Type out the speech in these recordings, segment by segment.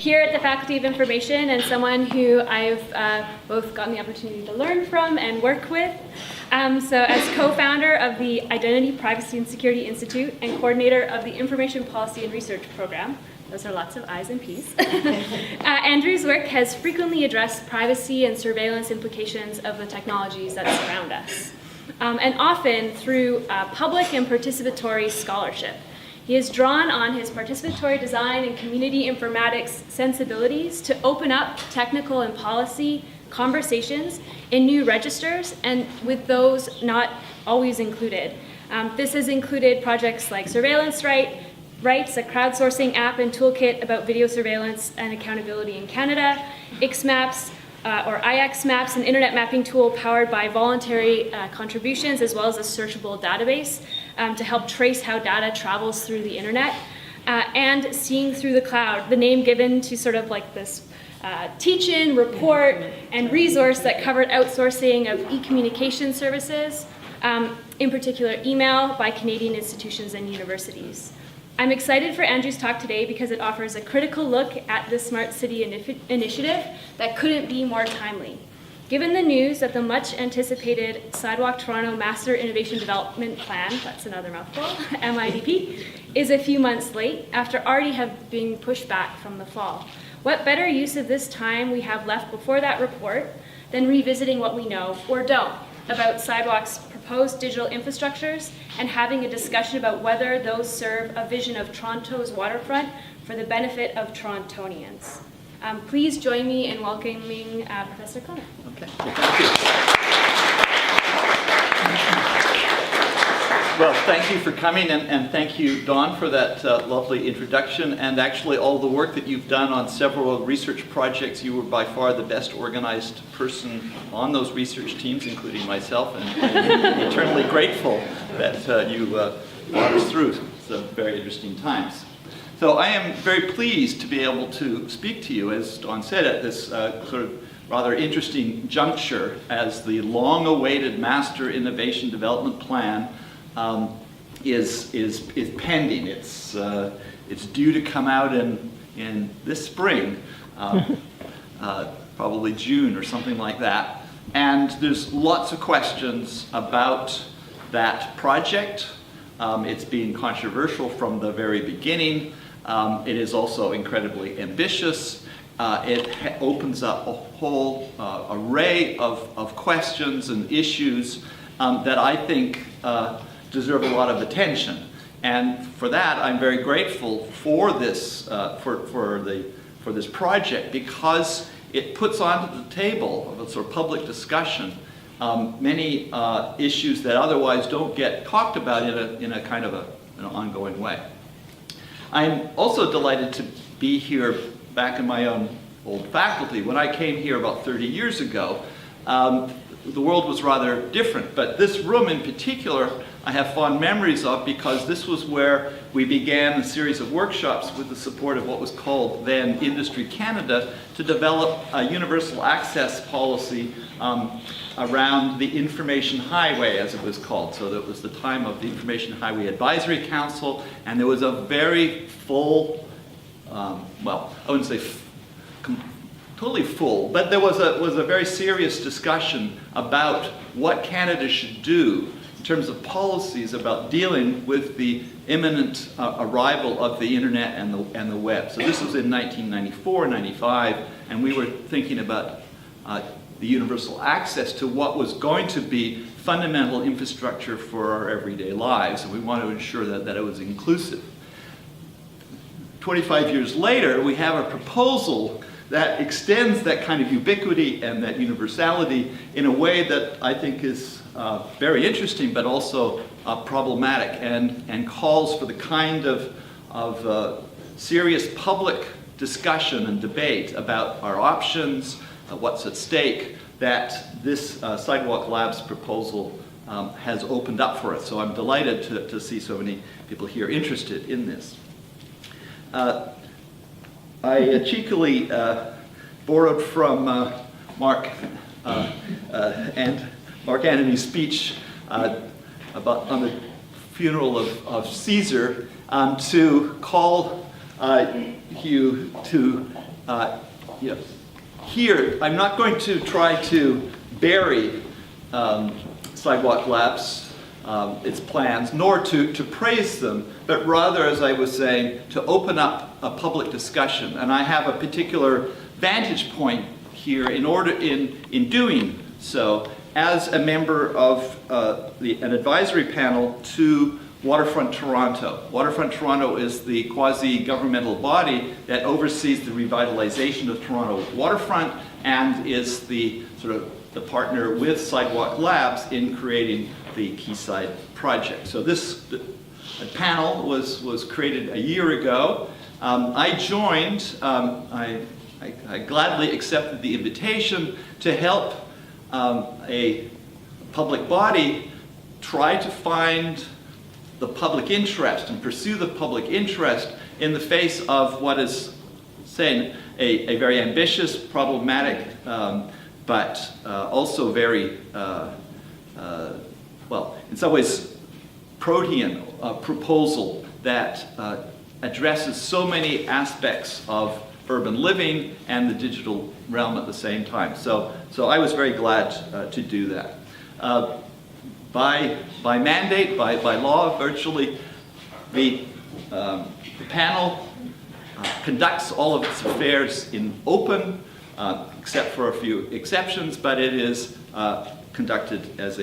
here at the Faculty of Information and someone who I've both gotten the opportunity to learn from and work with. So as co-founder of the Identity, Privacy and Security Institute and coordinator of the Information Policy and Research Program, those are lots of I's and P's, Andrew's work has frequently addressed privacy and surveillance implications of the technologies that surround us, and often through public and participatory scholarship. He has drawn on his participatory design and community informatics sensibilities to open up technical and policy conversations in new registers and with those not always included. This has included projects like Surveillance Rights, a crowdsourcing app and toolkit about video surveillance and accountability in Canada, IXMaps, or IX Maps, an internet mapping tool powered by voluntary contributions, as well as a searchable database to help trace how data travels through the internet, and Seeing Through the Cloud, the name given to sort of like this teach-in, report, and resource that covered outsourcing of e-communication services, in particular email, by Canadian institutions and universities. I'm excited for Andrew's talk today because it offers a critical look at the Smart City initiative that couldn't be more timely. Given the news that the much anticipated Sidewalk Toronto Master Innovation Development Plan, that's another mouthful, MIDP, is a few months late after already have been pushed back from the fall. What better use of this time we have left before that report than revisiting what we know or don't about Sidewalk's proposed digital infrastructures and having a discussion about whether those serve a vision of Toronto's waterfront for the benefit of Torontonians. Please join me in welcoming Professor Clement. Okay, well, thank you. Well, thank you for coming, and thank you, Dawn, for that lovely introduction, and actually all the work that you've done on several research projects. You were by far the best organized person on those research teams, including myself, and I'm eternally grateful that you brought us through some very interesting times. So I am very pleased to be able to speak to you, as Dawn said, at this sort of rather interesting juncture as the long-awaited Master Innovation Development Plan is pending. It's due to come out in this spring, probably June or something like that. And there's lots of questions about that project. It's been controversial from the very beginning. It is also incredibly ambitious. It opens up a whole array of questions and issues that I think deserve a lot of attention. And for that, I'm very grateful for this, for this project, because it puts onto the table of a sort of public discussion many issues that otherwise don't get talked about in a kind of an ongoing way. I'm also delighted to be here back in my own old faculty. When I came here about 30 years ago, the world was rather different, but this room in particular I have fond memories of, because this was where we began a series of workshops with the support of what was called then Industry Canada to develop a universal access policy around the Information Highway, as it was called. So that was the time of the Information Highway Advisory Council, and there was a very full, well, I wouldn't say totally full, but there was a very serious discussion about what Canada should do in terms of policies about dealing with the imminent arrival of the internet and the web. So this was in 1994, 95, and we were thinking about the universal access to what was going to be fundamental infrastructure for our everyday lives, and we wanted to ensure that it was inclusive. 25 years later, we have a proposal that extends that kind of ubiquity and that universality in a way that I think is very interesting, but also problematic, and calls for the kind of serious public discussion and debate about our options, what's at stake, that this Sidewalk Labs proposal has opened up for us. So I'm delighted to see so many people here interested in this. I cheekily borrowed from Mark Antony's speech about on the funeral of Caesar to call you to you know, here, I'm not going to try to bury Sidewalk Labs, its plans, nor to praise them, but rather, as I was saying, to open up a public discussion. And I have a particular vantage point here in doing so as a member of an advisory panel to Waterfront Toronto. Waterfront Toronto is the quasi-governmental body that oversees the revitalization of Toronto waterfront and is the sort of the partner with Sidewalk Labs in creating the Keysight project. So this panel was created a year ago. I joined, I gladly accepted the invitation to help a public body try to find the public interest and pursue the public interest in the face of what is, saying, a very ambitious, problematic, but also very, well, in some ways, protean proposal that addresses so many aspects of urban living and the digital realm at the same time. So I was very glad to do that. By mandate, by law, virtually, the panel conducts all of its affairs in open, except for a few exceptions, but it is conducted as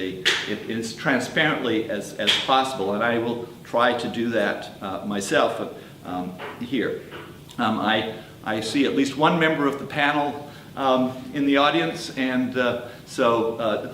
transparently as possible, and I will try to do that myself here. I see at least one member of the panel in the audience, and so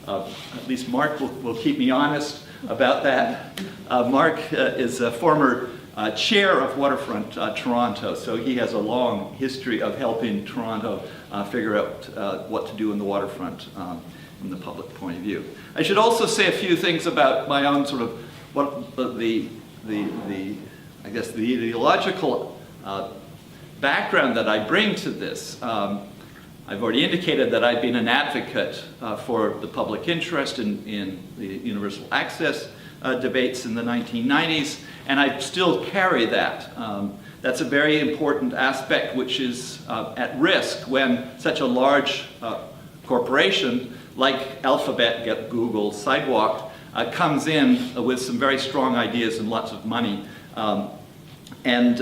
at least Mark will keep me honest about that. Mark is a former chair of Waterfront Toronto, so he has a long history of helping Toronto figure out what to do in the waterfront from the public point of view. I should also say a few things about my own sort of what the I guess the ideological background that I bring to this. I've already indicated that I've been an advocate for the public interest in the universal access debates in the 1990s, and I still carry that. That's a very important aspect which is at risk when such a large corporation like Alphabet, Google, Sidewalk comes in with some very strong ideas and lots of money. And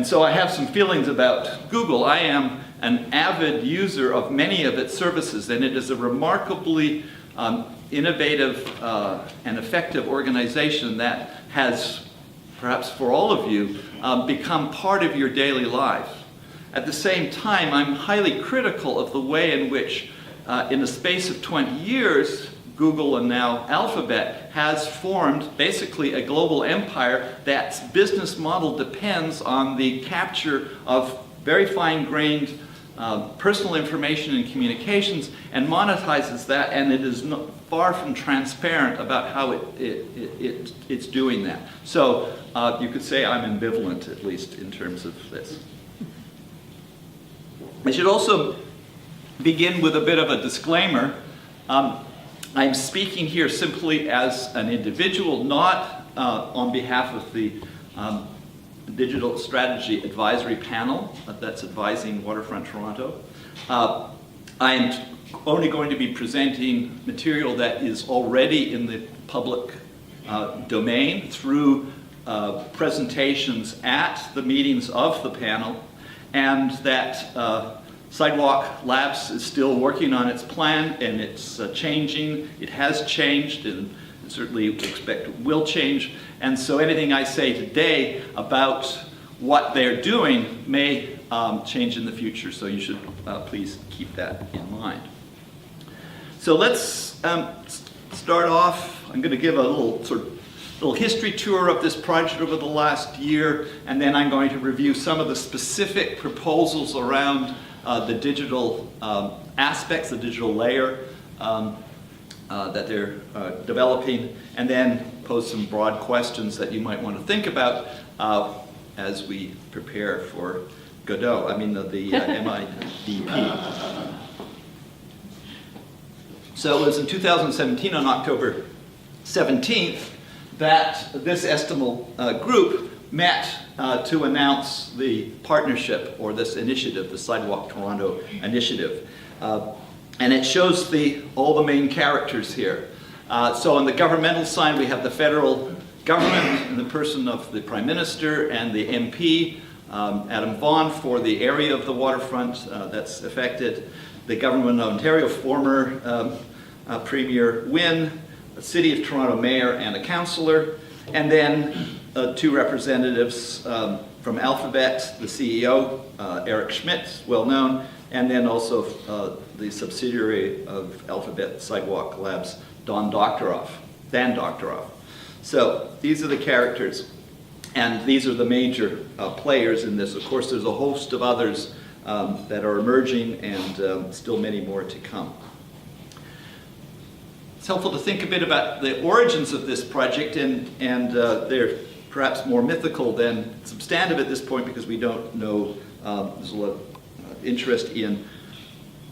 so I have some feelings about Google. I am an avid user of many of its services, and it is a remarkably innovative and effective organization that has, perhaps for all of you, become part of your daily life. At the same time, I'm highly critical of the way in which, in the space of 20 years, Google and now Alphabet has formed basically a global empire that's business model depends on the capture of very fine-grained personal information and communications and monetizes that, and it is far from transparent about how it's doing that. So you could say I'm ambivalent, at least in terms of this. I should also begin with a bit of a disclaimer. I'm speaking here simply as an individual, not on behalf of the Digital Strategy Advisory Panel that's advising Waterfront Toronto. I'm only going to be presenting material that is already in the public domain through presentations at the meetings of the panel, and that Sidewalk Labs is still working on its plan, and it's changing. It has changed, and certainly we expect it will change. And so anything I say today about what they're doing may change in the future, so you should please keep that in mind. So let's start off. I'm going to give a little history tour of this project over the last year, and then I'm going to review some of the specific proposals around the digital aspects, the digital layer that they're developing, and then pose some broad questions that you might want to think about as we prepare for Godot, the MIDP. So it was in 2017, on October 17th, that this estimal group met to announce the partnership, or this initiative, the Sidewalk Toronto initiative. And it shows all the main characters here. So on the governmental side, we have the federal government in the person of the Prime Minister and the MP, Adam Vaughan, for the area of the waterfront that's affected, the Government of Ontario, former Premier Wynne, the City of Toronto Mayor and a councillor, and then two representatives from Alphabet, the CEO, Eric Schmidt, well known, and then also the subsidiary of Alphabet, Sidewalk Labs, Dan Doctoroff. So these are the characters, and these are the major players in this. Of course, there's a host of others that are emerging, and still many more to come. It's helpful to think a bit about the origins of this project, and they're perhaps more mythical than substantive at this point, because we don't know. There's a lot of interest in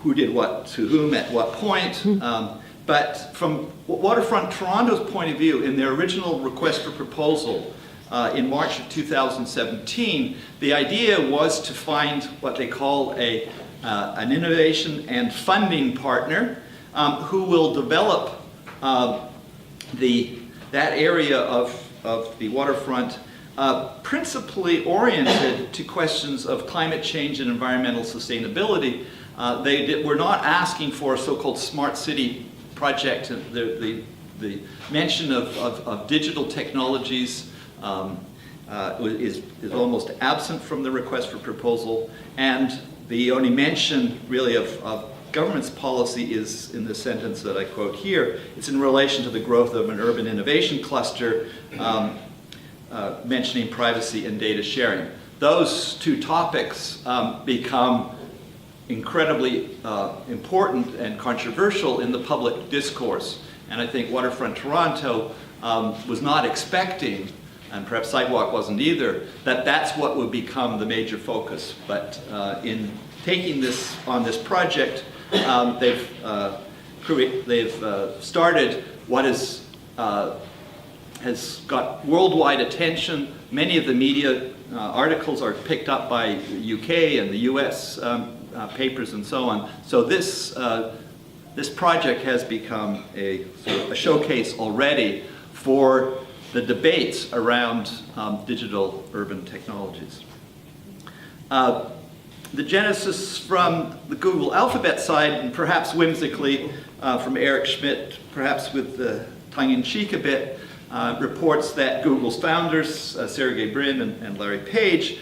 who did what to whom at what point. But from Waterfront Toronto's point of view, in their original request for proposal in March of 2017, the idea was to find what they call an innovation and funding partner who will develop that area of the waterfront principally oriented to questions of climate change and environmental sustainability. They were not asking for a so-called smart city project. The mention of digital technologies is almost absent from the request for proposal, and the only mention really of government's policy is in the sentence that I quote here. It's in relation to the growth of an urban innovation cluster, mentioning privacy and data sharing. Those two topics become incredibly important and controversial in the public discourse. And I think Waterfront Toronto was not expecting, and perhaps Sidewalk wasn't either, that that's what would become the major focus. But in taking this on this project, they've started what has got worldwide attention. Many of the media articles are picked up by UK and the US papers and so on. So this project has become a sort of a showcase already for the debates around digital urban technologies. The genesis from the Google Alphabet side, and perhaps whimsically from Eric Schmidt, perhaps with the tongue-in-cheek a bit, reports that Google's founders, Sergey Brin and Larry Page,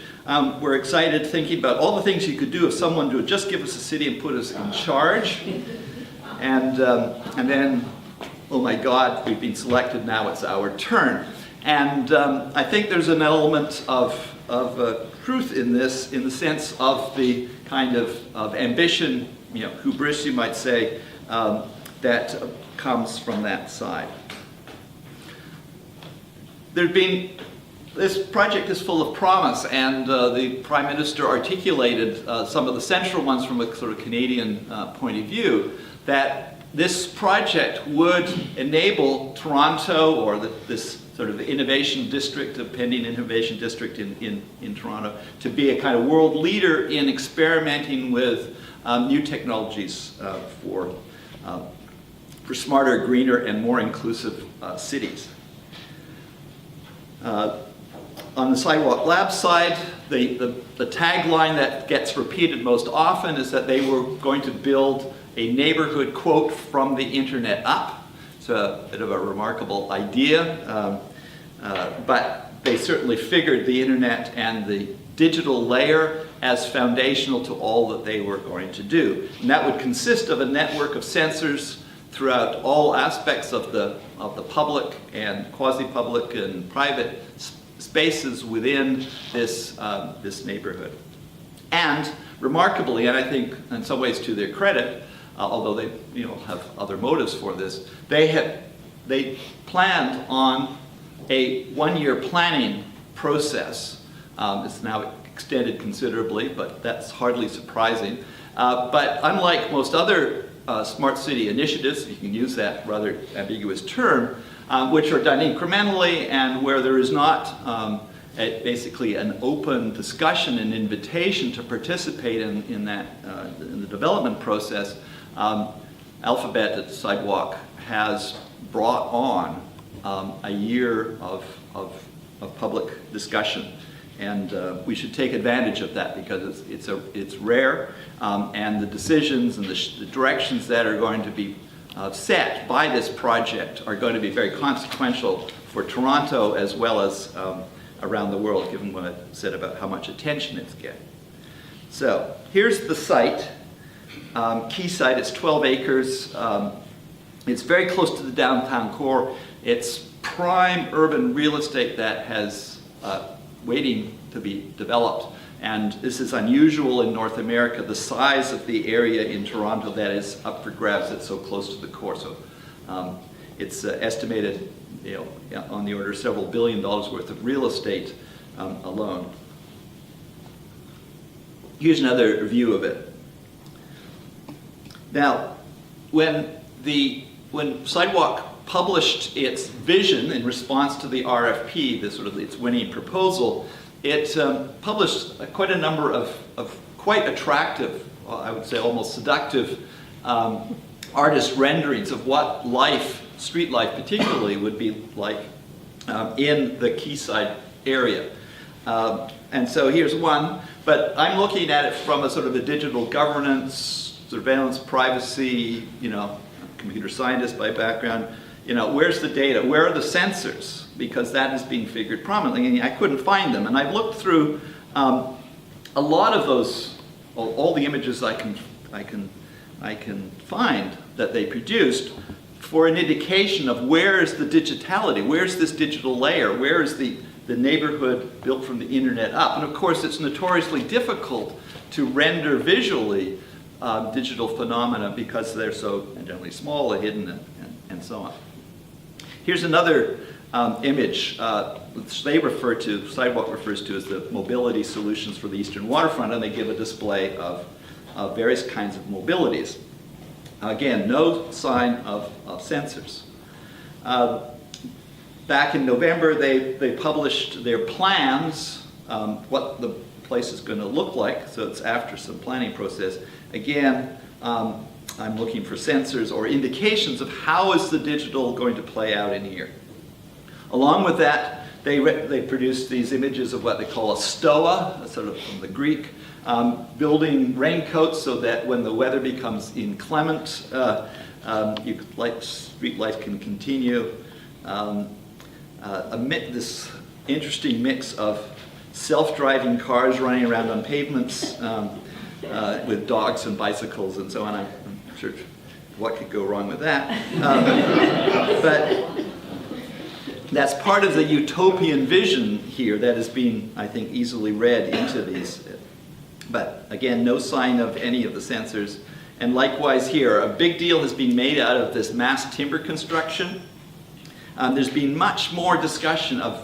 were excited thinking about all the things you could do if someone would just give us a city and put us in charge. And then, oh my God, we've been selected, now it's our turn. And I think there's an element of truth in this, in the sense of the kind of ambition, hubris you might say, that comes from that side. This project is full of promise, and the Prime Minister articulated some of the central ones from a sort of Canadian point of view, that this project would enable Toronto, or this sort of innovation district, a pending innovation district in Toronto, to be a kind of world leader in experimenting with new technologies for smarter, greener, and more inclusive cities. On the Sidewalk Labs side, the tagline that gets repeated most often is that they were going to build a neighborhood, quote, from the internet up. It's a bit of a remarkable idea, but they certainly figured the internet and the digital layer as foundational to all that they were going to do. And that would consist of a network of sensors throughout all aspects of the public and quasi-public and private spaces within this neighborhood. And remarkably, and I think in some ways to their credit, although they have other motives for this, they planned on a one-year planning process. It's now extended considerably, but that's hardly surprising. But unlike most other smart city initiatives, if you can use that rather ambiguous term, which are done incrementally and where there is not basically an open discussion and invitation to participate in the development process, Alphabet at Sidewalk has brought on a year of public discussion. And we should take advantage of that because it's rare, and the decisions and the directions that are going to be set by this project are going to be very consequential for Toronto as well as around the world, given what I said about how much attention it's getting. So here's the site, Keysight. It's 12 acres. It's very close to the downtown core. It's prime urban real estate that has waiting to be developed. And this is unusual in North America, the size of the area in Toronto that is up for grabs. It's so close to the core. So it's estimated, on the order of several $1 billion worth of real estate alone. Here's another view of it. Now, when Sidewalk published its vision in response to the RFP, its winning proposal, it published quite a number of quite attractive, I would say almost seductive, artist renderings of what life, street life particularly, would be like in the Quayside area. And so here's one, but I'm looking at it from a sort of a digital governance, surveillance, privacy, computer scientist by background. Where's the data? Where are the sensors? Because that is being figured prominently, and I couldn't find them. And I've looked through a lot of those, all the images I can find that they produced for an indication of where is the digitality, where's this digital layer, where is the neighborhood built from the internet up. And of course, it's notoriously difficult to render visually digital phenomena because they're so generally small and hidden and so on. Here's another image which Sidewalk refers to as the mobility solutions for the Eastern Waterfront, and they give a display of various kinds of mobilities. Again, no sign of sensors. Back in November, they published their plans, what the place is going to look like, so it's after some planning process. Again, I'm looking for sensors or indications of how is the digital going to play out in here. Along with that, they produced these images of what they call a stoa, sort of from the Greek, building raincoats so that when the weather becomes inclement, street life can continue. Amid this interesting mix of self-driving cars running around on pavements with dogs and bicycles and so on. I'm sure what could go wrong with that. But that's part of the utopian vision here that is being, I think, easily read into these. But again, no sign of any of the sensors. And likewise here, a big deal has been made out of this mass timber construction. There's been much more discussion of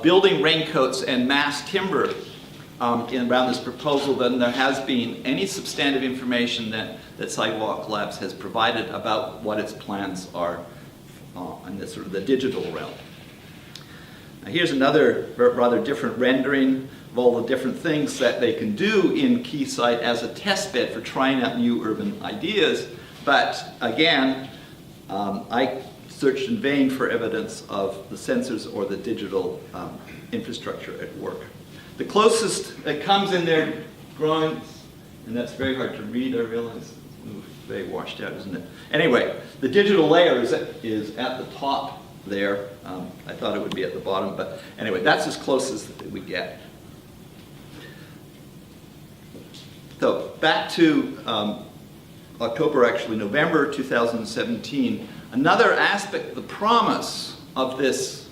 building raincoats and mass timber around this proposal than there has been any substantive information that Sidewalk Labs has provided about what its plans are in this sort of the digital realm. Now here's another rather different rendering of all the different things that they can do in Keysight as a test bed for trying out new urban ideas. But again, I searched in vain for evidence of the sensors or the digital infrastructure at work. The closest that comes in their drawings, and that's very hard to read, I realize, it's very washed out, isn't it? Anyway, the digital layer is at the top there. I thought it would be at the bottom, but anyway, that's as close as we get. So back to November 2017, another aspect, the promise of this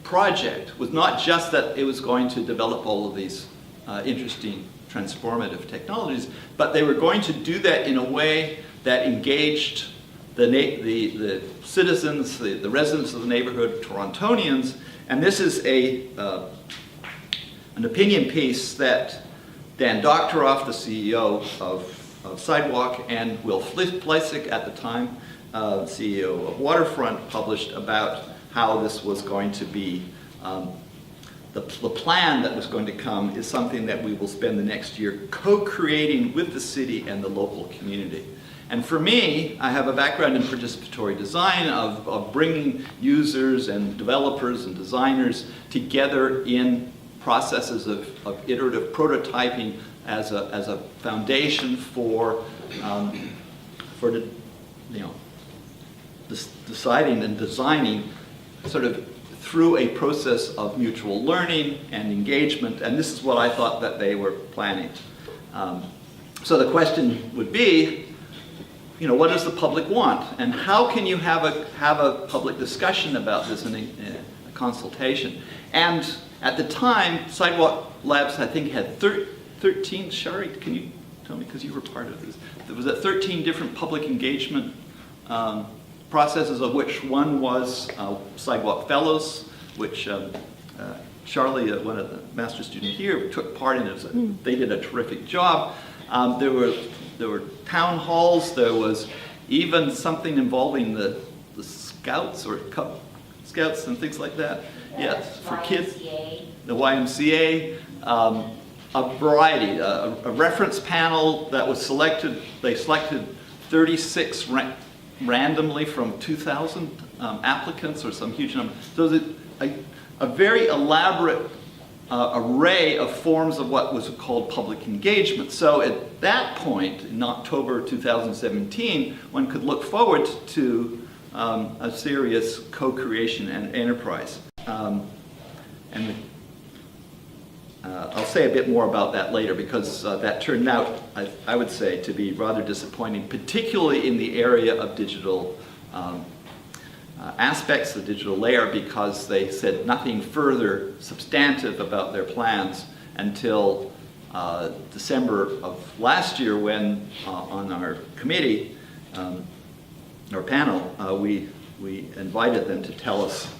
project was not just that it was going to develop all of these interesting transformative technologies, but they were going to do that in a way that engaged the citizens, the residents of the neighborhood, Torontonians. And this is an opinion piece that Dan Doctoroff, the CEO of Sidewalk, and Will Fleisig at the time, CEO of Waterfront, published about how this was going to be the plan that was going to come is something that we will spend the next year co-creating with the city and the local community. And for me, I have a background in participatory design of bringing users and developers and designers together in processes of iterative prototyping as a foundation for deciding and designing sort of through a process of mutual learning and engagement, and this is what I thought that they were planning. So the question would be, what does the public want, and how can you have a public discussion about this in a consultation? And at the time, Sidewalk Labs, I think, had 13. Shari, can you tell me, because you were part of this? There was 13 different public engagement processes, of which one was Sidewalk Fellows, which Charlie, one of the master's students here, took part in it. They did a terrific job. There were town halls. There was even something involving the Scouts or Cub Scouts and things like that. Yes, for kids. The YMCA. A variety. A reference panel that was selected. They selected 36 randomly from 2,000 applicants, or some huge number. So it was a very elaborate array of forms of what was called public engagement. So at that point, in October 2017, one could look forward to a serious co-creation and enterprise. I'll say a bit more about that later, because that turned out, I would say, to be rather disappointing, particularly in the area of digital aspects, the digital layer, because they said nothing further substantive about their plans until December of last year, when on our committee, our panel, we invited them to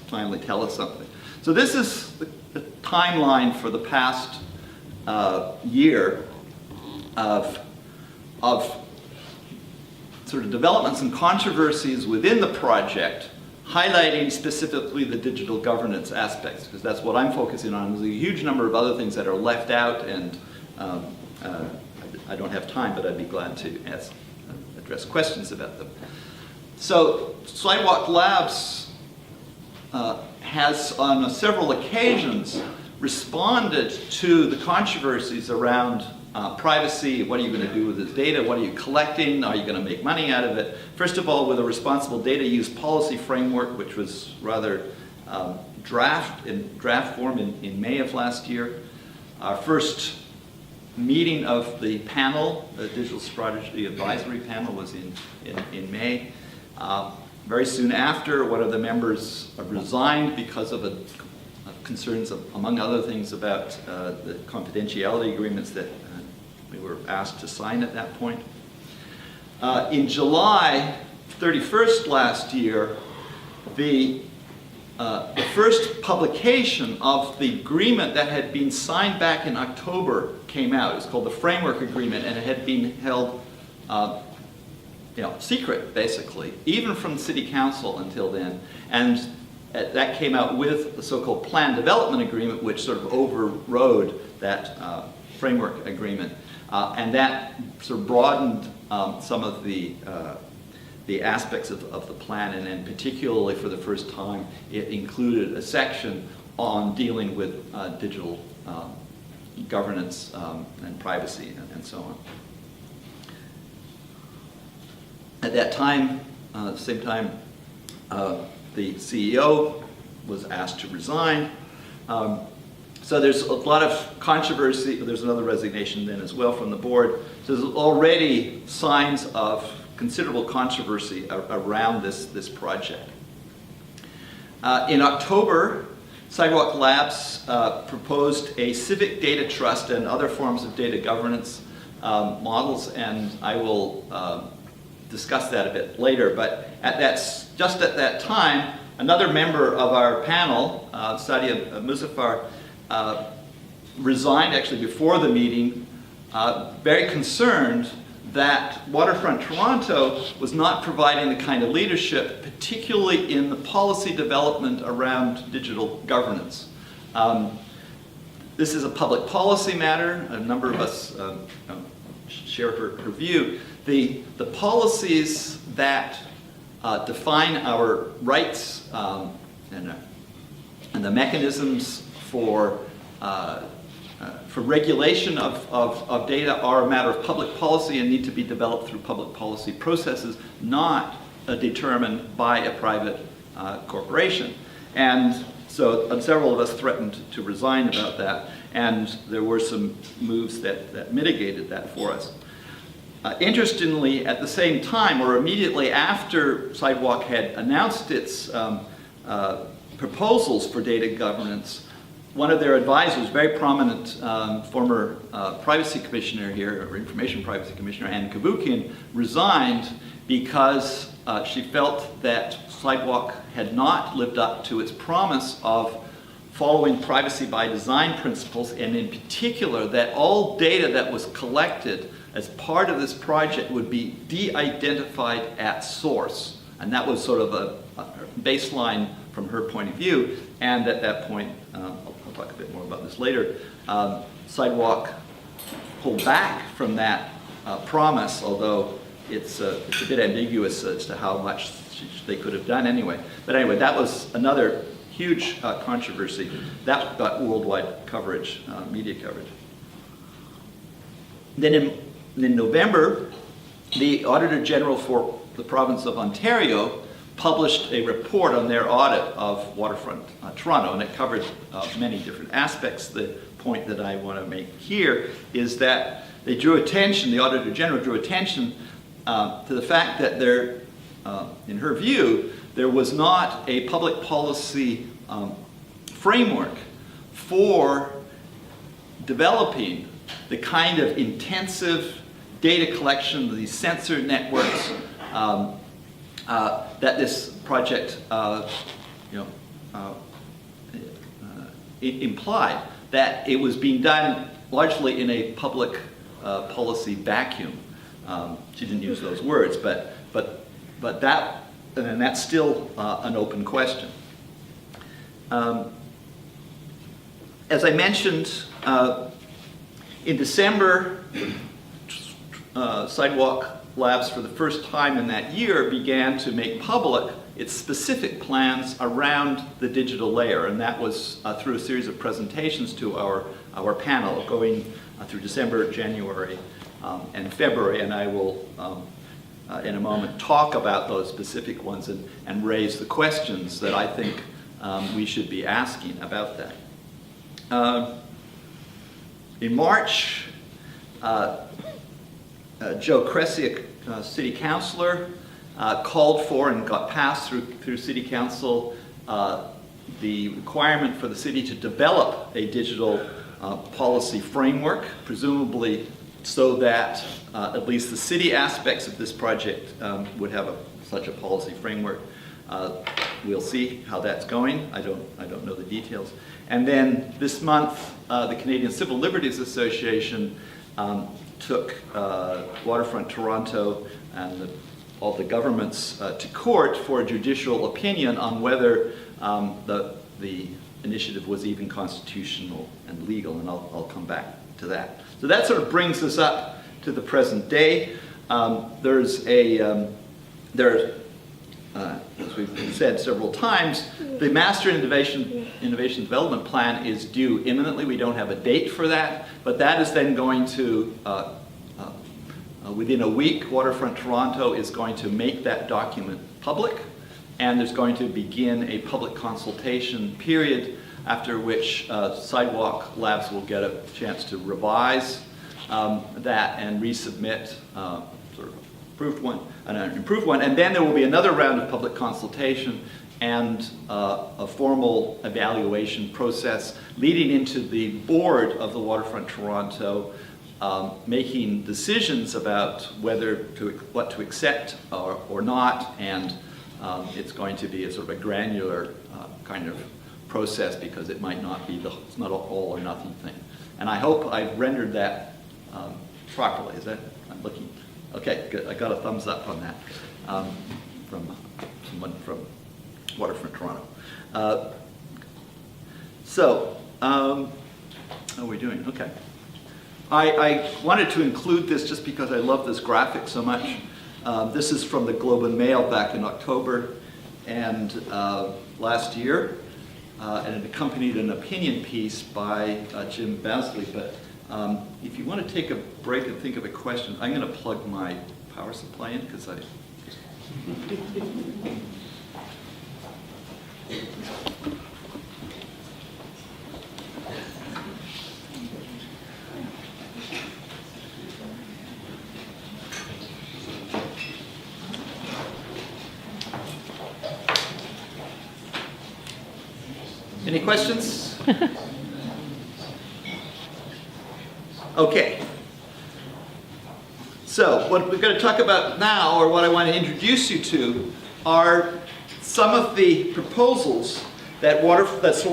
finally tell us something. So this is the timeline for the past year of sort of developments and controversies within the project, highlighting specifically the digital governance aspects, because that's what I'm focusing on. There's a huge number of other things that are left out, and I don't have time, but I'd be glad to address questions about them. So Sidewalk Labs has on several occasions responded to the controversies around privacy. What are you going to do with this data? What are you collecting? Are you going to make money out of it? First of all, with a responsible data use policy framework, which was rather draft form in May of last year. Our first meeting of the panel, the Digital Strategy Advisory Panel, was in May. Very soon after, one of the members resigned because of concerns, among other things, about the confidentiality agreements that we were asked to sign at that point. In July 31st last year, the first publication of the agreement that had been signed back in October came out. It was called the Framework Agreement, and it had been held secret, basically, even from the City Council until then. And that came out with the so-called Plan Development Agreement, which sort of overrode that Framework Agreement. And that sort of broadened some of the aspects of the plan, and particularly for the first time, it included a section on dealing with digital governance and privacy and so on. At that time, at the same time, the CEO was asked to resign. So there's a lot of controversy. There's another resignation then as well from the board. So there's already signs of considerable controversy around this project. In October, Sidewalk Labs proposed a civic data trust and other forms of data governance models, and I will discuss that a bit later. But just at that time, another member of our panel, Sadia Muzaffar, resigned actually before the meeting, very concerned that Waterfront Toronto was not providing the kind of leadership, particularly in the policy development around digital governance. This is a public policy matter. A number of us share her view. The policies that define our rights and the mechanisms for regulation of data are a matter of public policy and need to be developed through public policy processes, not determined by a private corporation. And so several of us threatened to resign about that, and there were some moves that mitigated that for us. Interestingly, at the same time, or immediately after Sidewalk had announced its proposals for data governance, one of their advisors, very prominent former privacy commissioner here, or information privacy commissioner, Ann Kavukian, resigned because she felt that Sidewalk had not lived up to its promise of following privacy by design principles, and in particular that all data that was collected as part of this project would be de-identified at source. And that was sort of a baseline from her point of view. And at that point, I'll talk a bit more about this later, Sidewalk pulled back from that promise, although it's a bit ambiguous as to how much they could have done anyway. But anyway, that was another huge controversy. That got worldwide coverage, media coverage. Then in November, the Auditor General for the province of Ontario published a report on their audit of Waterfront Toronto, and it covered many different aspects. The point that I want to make here is that they drew attention, the Auditor General drew attention to the fact that there, in her view, there was not a public policy framework for developing the kind of intensive data collection, these sensor networks that this project implied, that it was being done largely in a public policy vacuum. She didn't use those words, but that, and that's still an open question. As I mentioned, in December, Sidewalk Labs, for the first time in that year, began to make public its specific plans around the digital layer, and that was through a series of presentations to our panel going through December, January, and February, and I will in a moment talk about those specific ones and raise the questions that I think we should be asking about that. In March, Joe Kresiak, City Councillor, called for and got passed through City Council the requirement for the city to develop a digital policy framework, presumably so that at least the city aspects of this project would have such a policy framework. We'll see how that's going. I don't know the details. And then this month, the Canadian Civil Liberties Association took Waterfront Toronto and all the governments to court for a judicial opinion on whether the initiative was even constitutional and legal, and I'll come back to that. So that sort of brings us up to the present day. There's as we've said several times, the Master Innovation Development Plan is due imminently. We don't have a date for that, but that is then going to, within a week, Waterfront Toronto is going to make that document public, and there's going to begin a public consultation period, after which Sidewalk Labs will get a chance to revise that and resubmit sort of an improved one, and then there will be another round of public consultation and a formal evaluation process leading into the board of the Waterfront Toronto making decisions about what to accept or not, and it's going to be a sort of a granular kind of process because it might not be it's not an all or nothing thing. And I hope I've rendered that properly. Is that, I'm looking. Okay, good. I got a thumbs up on that from someone from Waterfront Toronto. How are we doing? Okay. I wanted to include this just because I love this graphic so much. This is from the Globe and Mail back in October and last year, and it accompanied an opinion piece by Jim Basley. But if you want to take a break and think of a question, I'm going to plug my power supply in because I... Any questions? Okay. So what we're going to talk about now, or what I want to introduce you to, are some of the proposals that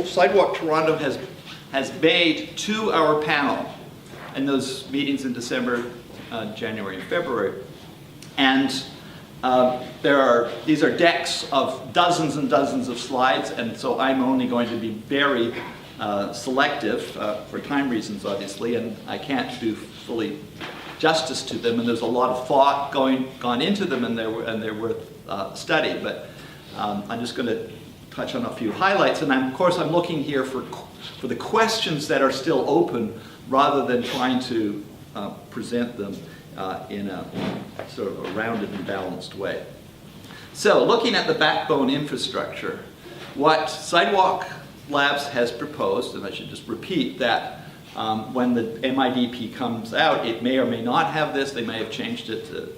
Sidewalk Toronto has made to our panel in those meetings in December, January, and February. And these are decks of dozens and dozens of slides, and so I'm only going to be very selective for time reasons, obviously, and I can't do fully justice to them. And there's a lot of thought gone into them, and they're worth study. But I'm just going to touch on a few highlights, and of course I'm looking here for the questions that are still open, rather than trying to present them in a sort of a rounded and balanced way. So, looking at the backbone infrastructure, what Sidewalk Labs has proposed, and I should just repeat that when the MIDP comes out, it may or may not have this. They may have changed it to,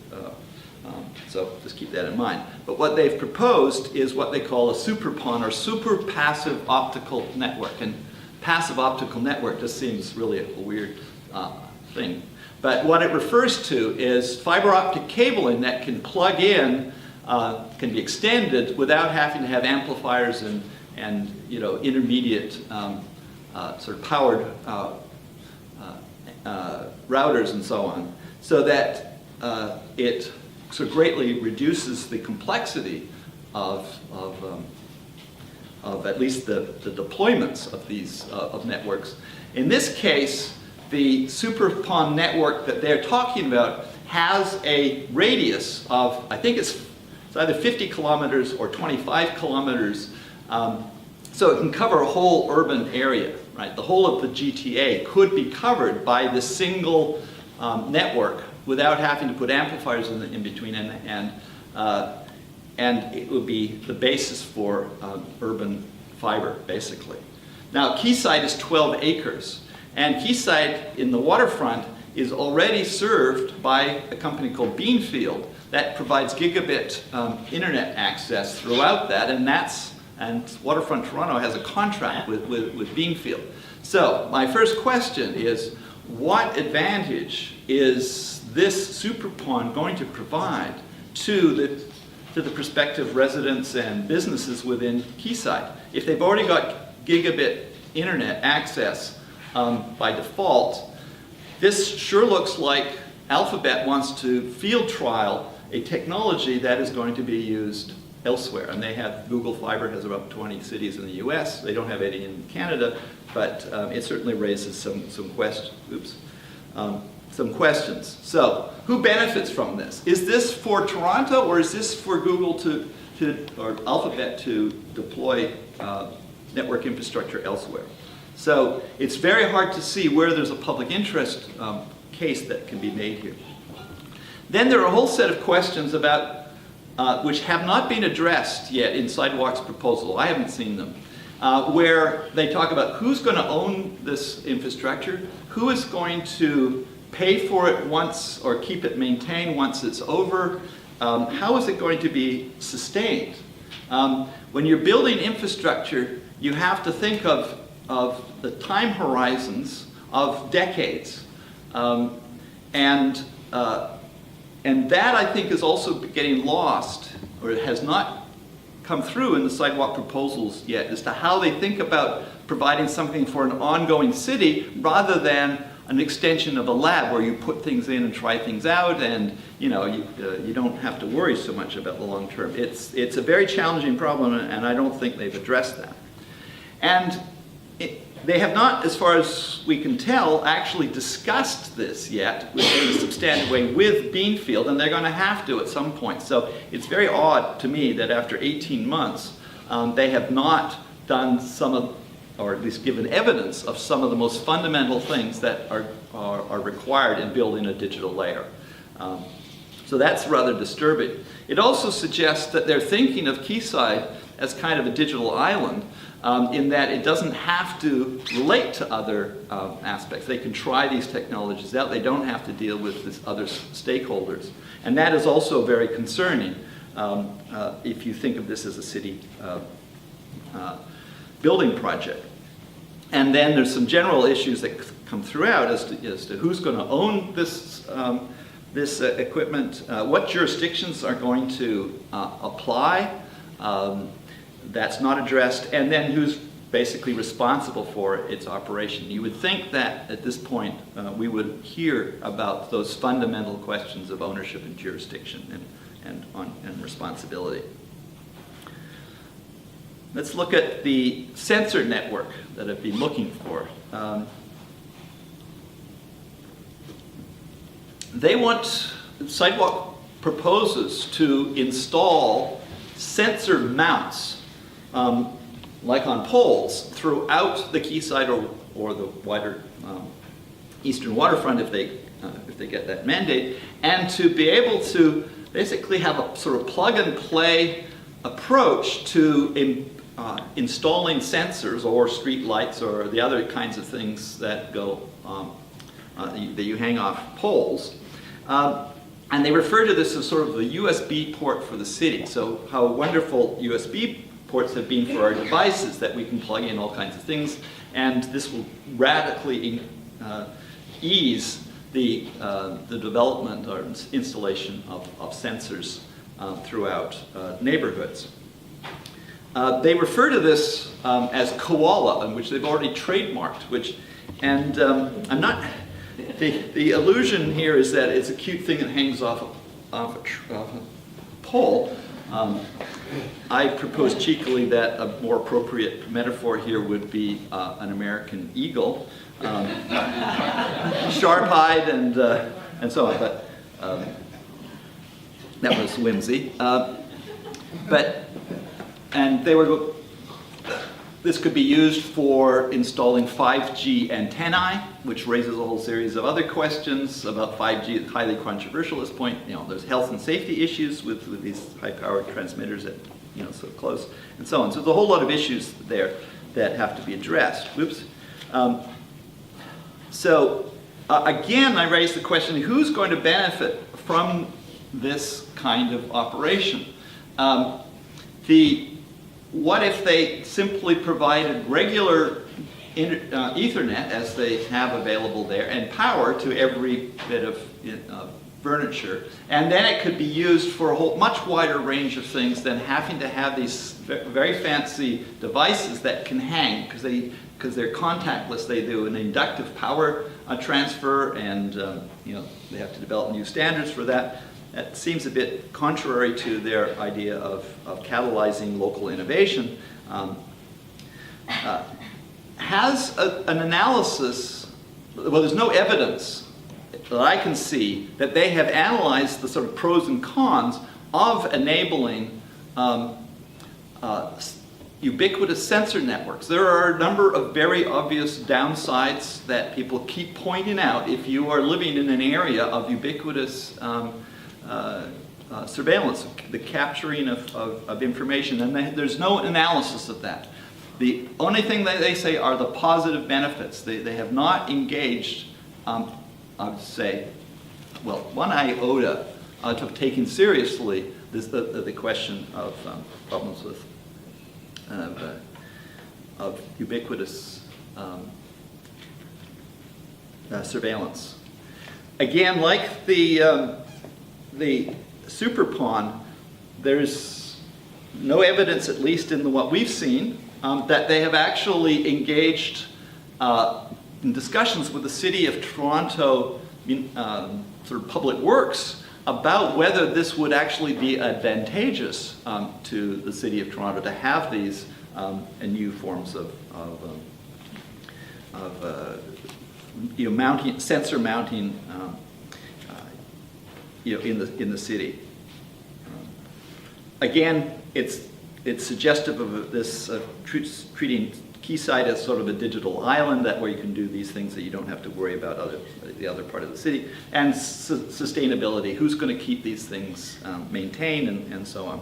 so just keep that in mind. But what they've proposed is what they call a super-PON, or super passive optical network. And passive optical network just seems really a weird thing. But what it refers to is fiber optic cabling that can plug in, can be extended without having to have amplifiers and intermediate sort of powered routers and so on, so that it so greatly reduces the complexity of at least the deployments of these of networks. In this case, the super-PON network that they're talking about has a radius of, I think it's either 50 kilometers or 25 kilometers, so it can cover a whole urban area, right? The whole of the GTA could be covered by this single network without having to put amplifiers in between, and it would be the basis for urban fiber, basically. Now, Keysight is 12 acres. And Keysight in the waterfront is already served by a company called Beanfield that provides gigabit internet access throughout that, and Waterfront Toronto has a contract with Beanfield. So my first question is, what advantage is this super-PON going to provide to the prospective residents and businesses within Keysight? If they've already got gigabit internet access by default, this sure looks like Alphabet wants to field trial a technology that is going to be used elsewhere. And Google Fiber has about 20 cities in the US. They don't have any in Canada, but it certainly raises some questions. So, who benefits from this? Is this for Toronto, or is this for Google or Alphabet to deploy network infrastructure elsewhere? So it's very hard to see where there's a public interest case that can be made here. Then there are a whole set of questions about which have not been addressed yet in Sidewalk's proposal. I haven't seen them, where they talk about who's going to own this infrastructure, who is going to pay for it once, or keep it maintained once it's over, how is it going to be sustained. When you're building infrastructure, you have to think of the time horizons of decades. And that, I think, is also getting lost, or it has not come through in the Sidewalk proposals yet, as to how they think about providing something for an ongoing city rather than an extension of a lab where you put things in and try things out, and you don't have to worry so much about the long term. It's a very challenging problem, and I don't think they've addressed that. And They have not, as far as we can tell, actually discussed this yet in a substantive way with Beanfield, and they're going to have to at some point. So it's very odd to me that after 18 months, they have not done some of, or at least given evidence of some of the most fundamental things that are required in building a digital layer. So that's rather disturbing. It also suggests that they're thinking of Keysight as kind of a digital island, in that it doesn't have to relate to other aspects. They can try these technologies out. They don't have to deal with these other stakeholders. And that is also very concerning if you think of this as a city building project. And then there's some general issues that come throughout as to who's going to own this, this equipment, what jurisdictions are going to apply. That's not addressed, and then who's basically responsible for its operation. You would think that at this point we would hear about those fundamental questions of ownership and jurisdiction and responsibility. Let's look at the sensor network that I've been looking for. Sidewalk proposes to install sensor mounts like on poles throughout the Quayside or the wider eastern waterfront if they get that mandate, and to be able to basically have a sort of plug and play approach to installing sensors or street lights or the other kinds of things that go that you hang off poles. And they refer to this as sort of the USB port for the city. So how wonderful USB ports have been for our devices, that we can plug in all kinds of things, and this will radically ease the development or installation of sensors throughout neighborhoods. They refer to this as Koala, which they've already trademarked, I'm not, the illusion here is that it's a cute thing that hangs off a pole. I propose cheekily that a more appropriate metaphor here would be an American eagle, sharp-eyed and so on. But that was whimsy. This could be used for installing 5G antennae, which raises a whole series of other questions about 5G. It's highly controversial at this point. You know, there's health and safety issues with these high-powered transmitters that, you know, so close, and so on. So there's a whole lot of issues there that have to be addressed. Whoops. Again, I raise the question: who's going to benefit from this kind of operation? What if they simply provided regular Ethernet, as they have available there, and power to every bit of furniture, and then it could be used for a much wider range of things than having to have these very fancy devices that can hang, because they're contactless. They do an inductive power transfer, and they have to develop new standards for that. That seems a bit contrary to their idea of catalyzing local innovation. Has an analysis, well, there's no evidence that I can see that they have analyzed the sort of pros and cons of enabling ubiquitous sensor networks. There are a number of very obvious downsides that people keep pointing out if you are living in an area of ubiquitous surveillance, the capturing of information, and there's no analysis of that. The only thing that they say are the positive benefits. They have not engaged, I would say, well, one iota of taking seriously the question of problems with of ubiquitous surveillance. Again, like the super pawn, there's no evidence, at least in what we've seen, that they have actually engaged in discussions with the City of Toronto sort of public works about whether this would actually be advantageous to the City of Toronto to have these new forms of sensor mounting in the city. Again, it's suggestive of this treating Keysight as sort of a digital island where you can do these things that you don't have to worry about the other part of the city. And sustainability, who's going to keep these things maintained and so on.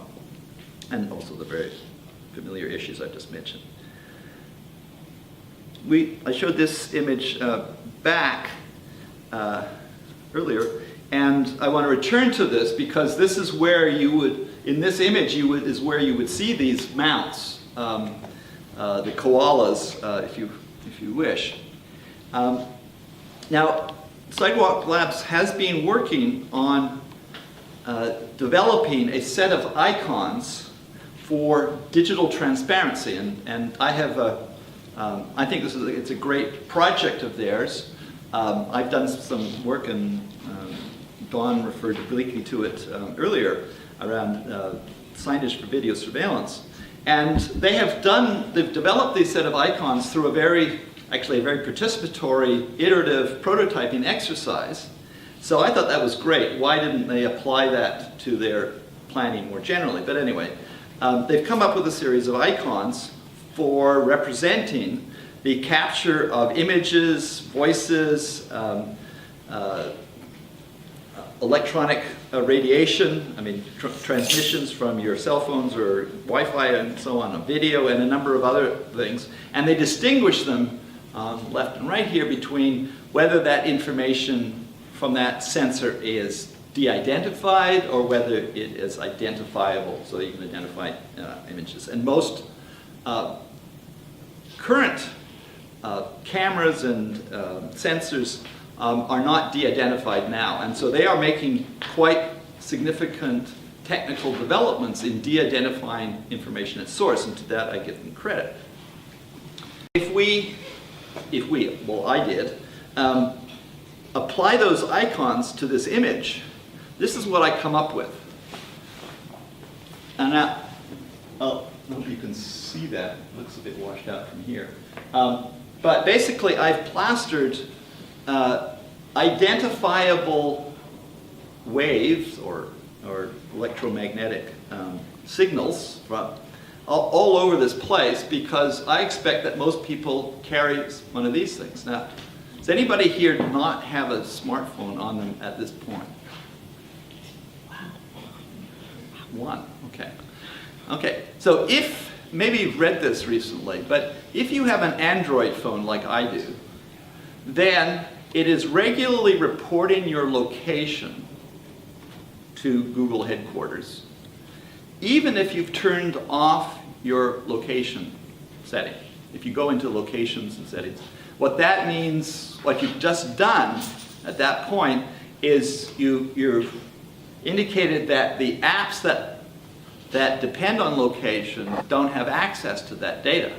And also the very familiar issues I just mentioned. I showed this image back earlier, and I want to return to this because this is where you would, in this image, is where you would see these mounts. The koalas, if you wish. Now, Sidewalk Labs has been working on developing a set of icons for digital transparency, and I have I think it's a great project of theirs. I've done some work, and Dawn referred obliquely to it earlier around signage for video surveillance. And they've developed these set of icons through a very participatory, iterative prototyping exercise. So I thought that was great. Why didn't they apply that to their planning more generally? But anyway, they've come up with a series of icons for representing the capture of images, voices, electronic radiation, transmissions from your cell phones or Wi-Fi and so on, a video and a number of other things. And they distinguish them left and right here between whether that information from that sensor is de-identified or whether it is identifiable, so you can identify images. And most current cameras and sensors are not de-identified now, and so they are making quite significant technical developments in de-identifying information at source, and to that I give them credit. Well, I did, apply those icons to this image, this is what I come up with. And now, I hope you can see that. It looks a bit washed out from here. But basically, I've plastered identifiable waves or electromagnetic signals from all over this place because I expect that most people carry one of these things. Now, does anybody here not have a smartphone on them at this point? One, okay. Okay, so maybe you've read this recently, but if you have an Android phone like I do, then it is regularly reporting your location to Google headquarters, even if you've turned off your location setting. If you go into locations and settings, what that means, what you've just done at that point is you've indicated that the apps that depend on location don't have access to that data.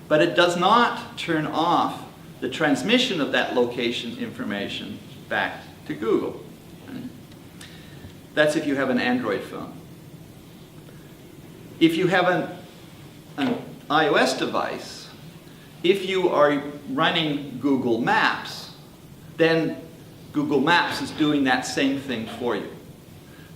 But it does not turn off the transmission of that location information back to Google. That's if you have an Android phone. If you have an iOS device, if you are running Google Maps, then Google Maps is doing that same thing for you.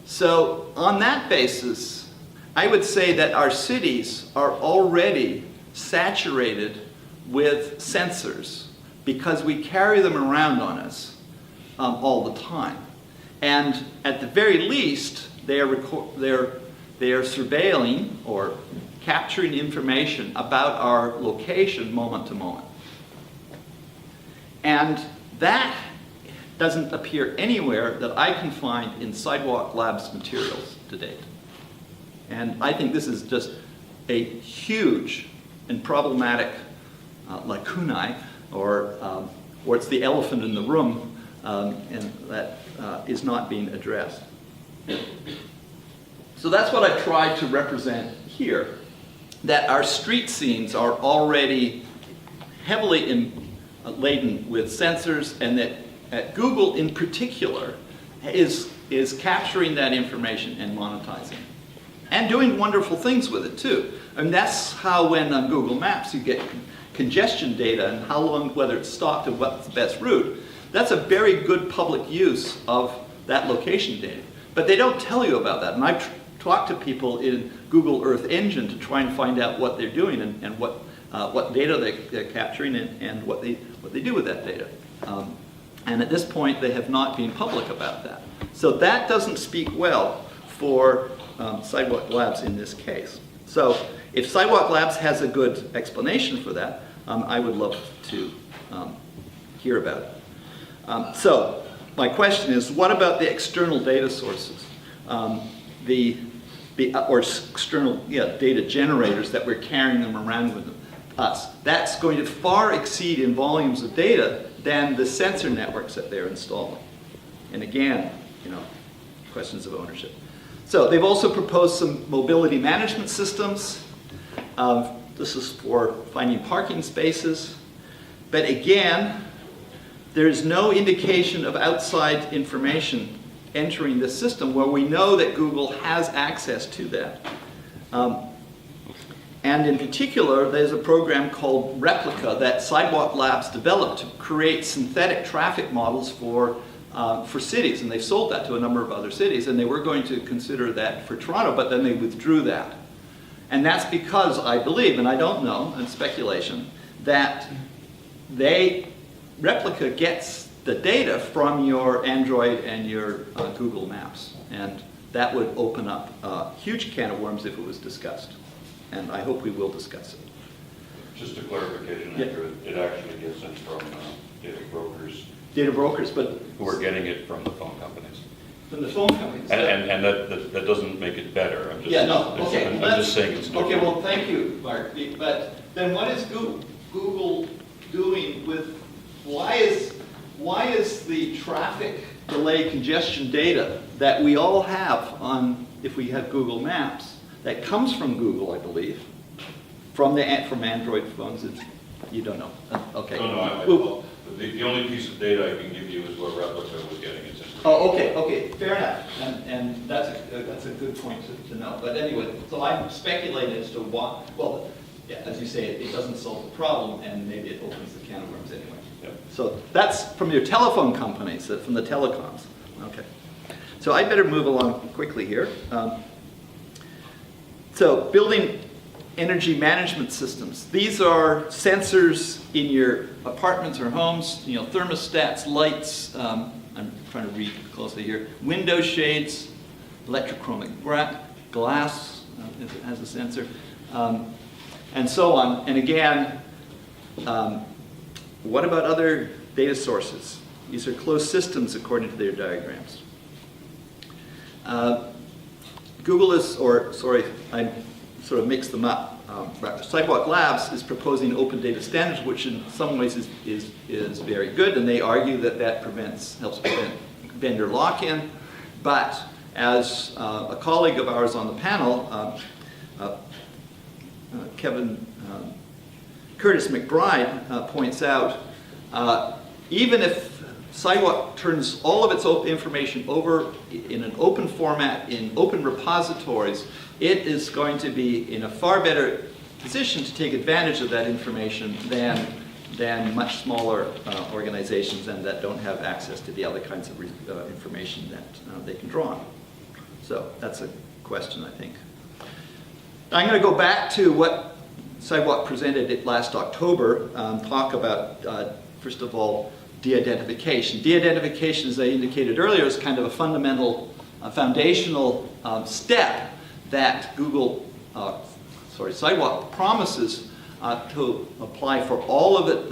So on that basis, I would say that our cities are already saturated with sensors because we carry them around on us all the time. And at the very least, they are surveilling or capturing information about our location moment to moment. And that doesn't appear anywhere that I can find in Sidewalk Labs materials to date. And I think this is just a huge and problematic lacunae, or it's the elephant in the room, and that is not being addressed. So that's what I tried to represent here, that our street scenes are already heavily laden with sensors, and that Google in particular is capturing that information and monetizing it. And doing wonderful things with it too. And that's how when on Google Maps you get congestion data and how long, whether it's stopped and what's the best route, that's a very good public use of that location data. But they don't tell you about that. And I've talked to people in Google Earth Engine to try and find out what they're doing and what data they're capturing and what they do with that data. And at this point, they have not been public about that. So that doesn't speak well for Sidewalk Labs in this case. So if Sidewalk Labs has a good explanation for that, I would love to hear about it. So my question is, what about the external data sources? Or external data generators that we're carrying them around with us. That's going to far exceed in volumes of data than the sensor networks that they're installing. And again, questions of ownership. So they've also proposed some mobility management systems. This is for finding parking spaces. But again, there's no indication of outside information entering the system where we know that Google has access to that. And in particular, there's a program called Replica that Sidewalk Labs developed to create synthetic traffic models for cities. And they've sold that to a number of other cities. And they were going to consider that for Toronto, but then they withdrew that. And that's because I believe, and I don't know, and speculation, that Replica gets the data from your Android and your Google Maps. And that would open up a huge can of worms if it was discussed. And I hope we will discuss it. Just a clarification, Andrew, it actually gets it from data brokers. Data brokers, but... Who are getting it from the phone companies. From the phone companies. And that doesn't make it better. I'm just, I'm just saying it's different. Okay, well, thank you, Mark. But then what is Google doing with... Why is the traffic delay congestion data that we all have on, if we have Google Maps, that comes from Google, I believe, from Android phones? You don't know. Okay. No, the only piece of data I can give you is what Replica was getting its information. Oh, okay, fair enough. And that's a good point to know. But anyway, so I'm speculating as to what, well, yeah, as you say, it doesn't solve the problem, and maybe it opens the can of worms anyway. Yep. So that's from your telephone companies, from the telecoms. Okay. So I better move along quickly here. So building energy management systems. These are sensors in your apartments or homes, thermostats, lights, I'm trying to read closely here, window shades, electrochromic glass, if it has a sensor, and so on. And again, what about other data sources? These are closed systems according to their diagrams. Google is, I sort of mixed them up. Sidewalk Labs is proposing open data standards, which in some ways is very good, and they argue that helps prevent vendor lock-in. But as a colleague of ours on the panel, Curtis McBride points out, even if Sidewalk turns all of its information over in an open format, in open repositories, it is going to be in a far better position to take advantage of that information than much smaller organizations and that don't have access to the other kinds of information that they can draw on. So that's a question, I think. I'm going to go back to what Sidewalk presented it last October, talk about, first of all, de-identification. De-identification, as I indicated earlier, is kind of a fundamental, foundational step that Sidewalk promises to apply for all of it,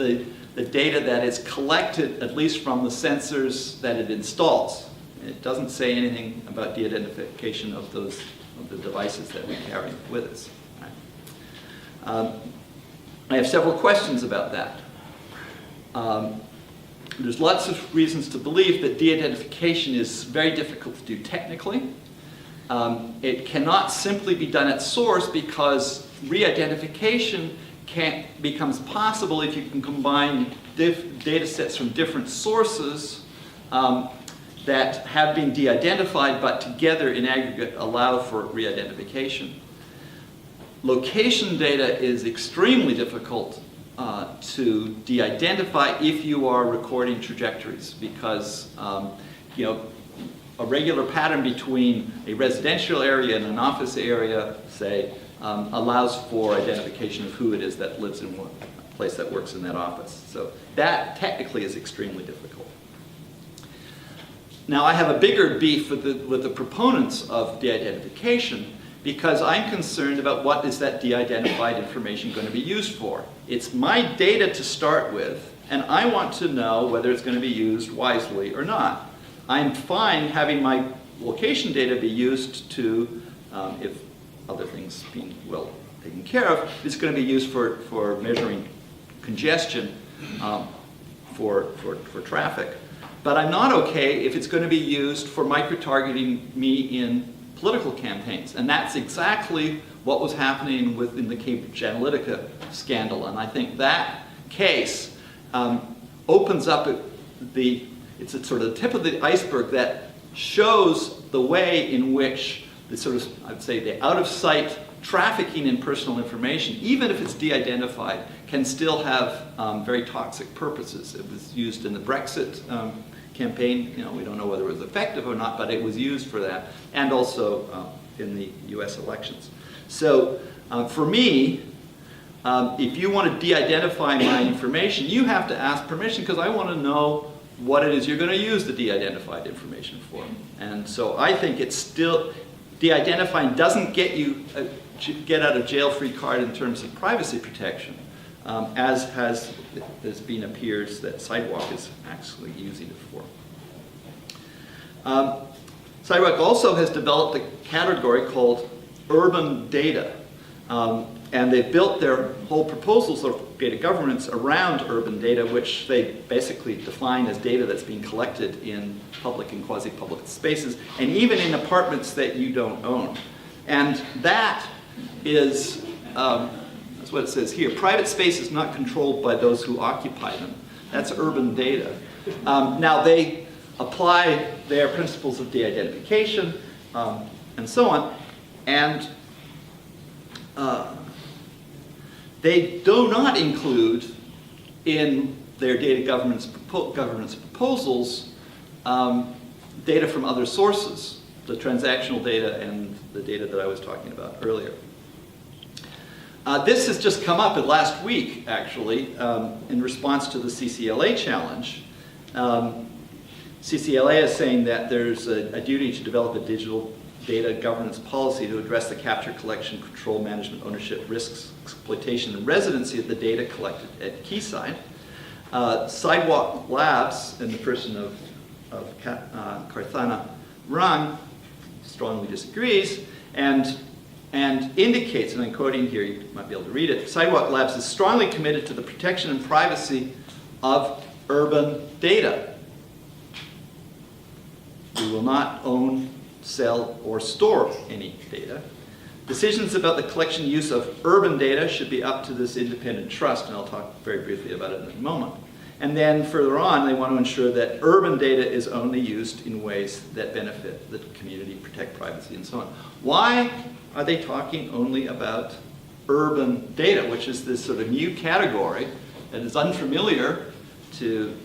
the data that is collected, at least from the sensors that it installs. It doesn't say anything about de-identification of the devices that we carry with us. I have several questions about that. There's lots of reasons to believe that de-identification is very difficult to do technically. It cannot simply be done at source because re-identification becomes possible if you can combine data sets from different sources that have been de-identified but together in aggregate allow for re-identification. Location data is extremely difficult to de-identify if you are recording trajectories, because a regular pattern between a residential area and an office area, say, allows for identification of who it is that lives in one place that works in that office. So that technically is extremely difficult. Now I have a bigger beef with the proponents of de-identification, because I'm concerned about what is that de-identified information going to be used for. It's my data to start with, and I want to know whether it's going to be used wisely or not. I'm fine having my location data be used to, if other things being well taken care of, it's going to be used for measuring congestion for traffic. But I'm not okay if it's going to be used for micro-targeting me in political campaigns. And that's exactly what was happening in the Cambridge Analytica scandal. And I think that case opens up it's a sort of the tip of the iceberg that shows the way in which the sort of, I'd say, the out-of-sight trafficking in personal information, even if it's de-identified, can still have very toxic purposes. It was used in the Brexit campaign. We don't know whether it was effective or not, but it was used for that, and also in the US elections. So for me, if you want to de-identify my information, you have to ask permission, because I want to know what it is you're going to use the de-identified information for. And so I think it's still, de-identifying doesn't get you a get out of jail free card in terms of privacy protection, as there's been appears that Sidewalk is actually using it for. Sidewalk also has developed a category called urban data. And they've built their whole proposals of data governance around urban data, which they basically define as data that's being collected in public and quasi-public spaces, and even in apartments that you don't own. And that is, that's what it says here, private space is not controlled by those who occupy them. That's urban data. Now they apply their principles of de-identification and so on, and they do not include in their data governance proposals data from other sources, the transactional data and the data that I was talking about earlier. This has just come up last week, actually, in response to the CCLA challenge. CCLA is saying that there's a duty to develop a digital data governance policy to address the capture, collection, control, management, ownership, risks, exploitation, and residency of the data collected at Keysight. Sidewalk Labs, in the person of Karthana Rang, strongly disagrees and indicates, and I'm quoting here, you might be able to read it, Sidewalk Labs is strongly committed to the protection and privacy of urban data. We will not own, sell, or store any data. Decisions about the collection and use of urban data should be up to this independent trust, and I'll talk very briefly about it in a moment. And then further on, they want to ensure that urban data is only used in ways that benefit the community, protect privacy, and so on. Why are they talking only about urban data, which is this sort of new category that is unfamiliar to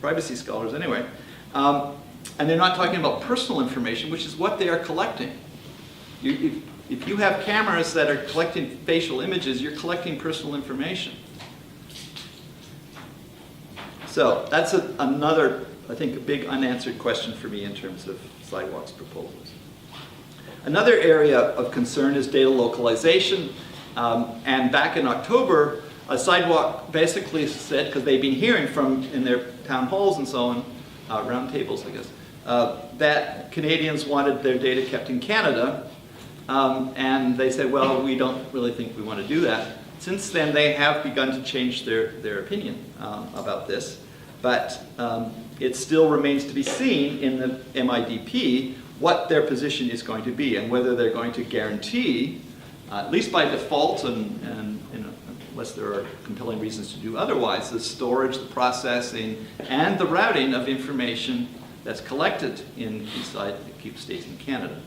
privacy scholars anyway? And they're not talking about personal information, which is what they are collecting. If you have cameras that are collecting facial images, you're collecting personal information. So that's another, I think, a big unanswered question for me in terms of Sidewalk's proposals. Another area of concern is data localization. And back in October, Sidewalk basically said, because they've been hearing from in their town halls and so on, round tables, I guess, that Canadians wanted their data kept in Canada. And they said, well, we don't really think we want to do that. Since then, they have begun to change their opinion about this. But it still remains to be seen in the MIDP what their position is going to be and whether they're going to guarantee, at least by default and unless there are compelling reasons to do otherwise, the storage, the processing, and the routing of information that's collected in Keysight that stays in Canada.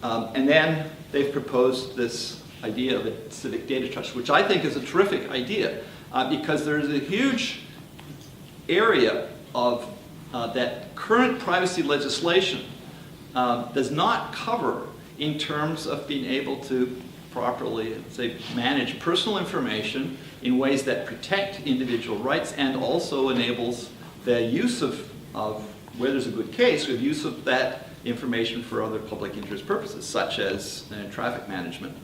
And then they've proposed this idea of a civic data trust, which I think is a terrific idea, because there is a huge area of that current privacy legislation does not cover in terms of being able to properly, say, manage personal information in ways that protect individual rights and also enables the use of where there's a good case, with use of that information for other public interest purposes, such as traffic management.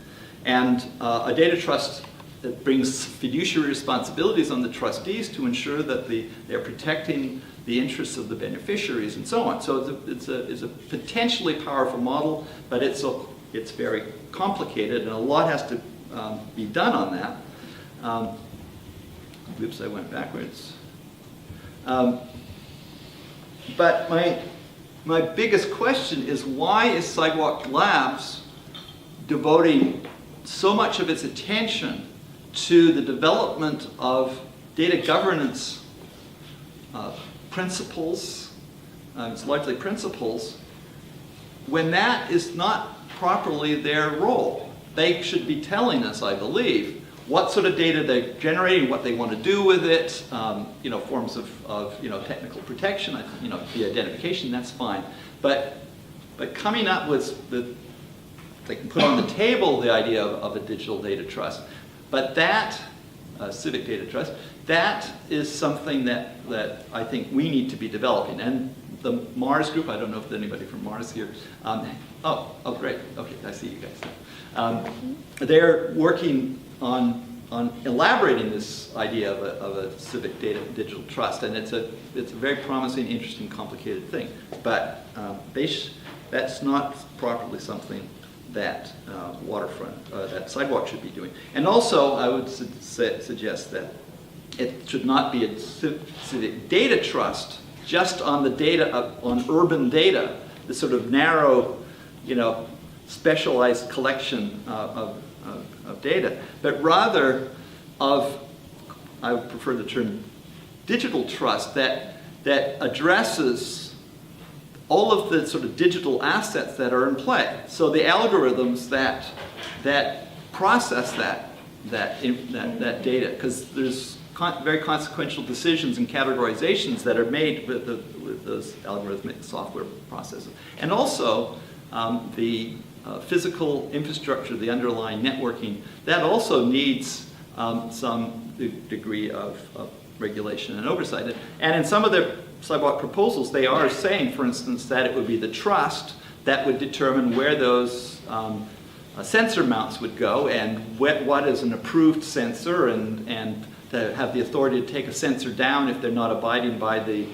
And a data trust that brings fiduciary responsibilities on the trustees to ensure that they're protecting the interests of the beneficiaries and so on. So it's a potentially powerful model, but it's very complicated, and a lot has to be done on that. Oops, I went backwards. But my biggest question is, why is Sidewalk Labs devoting so much of its attention to the development of data governance principles, it's largely principles, when that is not properly their role? They should be telling us, I believe, what sort of data they're generating, what they want to do with it, forms of technical protection, the identification, that's fine. But coming up with they can put on the table the idea of a digital data trust, but that civic data trust, that is something that I think we need to be developing. And the Mars group, I don't know if there's anybody from Mars here. Oh, great. Okay, I see you guys. They're working on elaborating this idea of a civic data digital trust, and it's a very promising, interesting, complicated thing. But that's not properly something that Waterfront, that Sidewalk should be doing. And also, I would suggest that it should not be a civic data trust just on the data, on urban data, the sort of narrow, specialized collection of data, but rather of, I would prefer the term digital trust, that addresses all of the sort of digital assets that are in play. So the algorithms that process that data, because there's very consequential decisions and categorizations that are made with those algorithmic software processes. And also the physical infrastructure, the underlying networking, that also needs some degree of regulation and oversight. And in some of the Sidewalk proposals, they are saying, for instance, that it would be the trust that would determine where those sensor mounts would go and what is an approved sensor, and to have the authority to take a sensor down if they're not abiding by the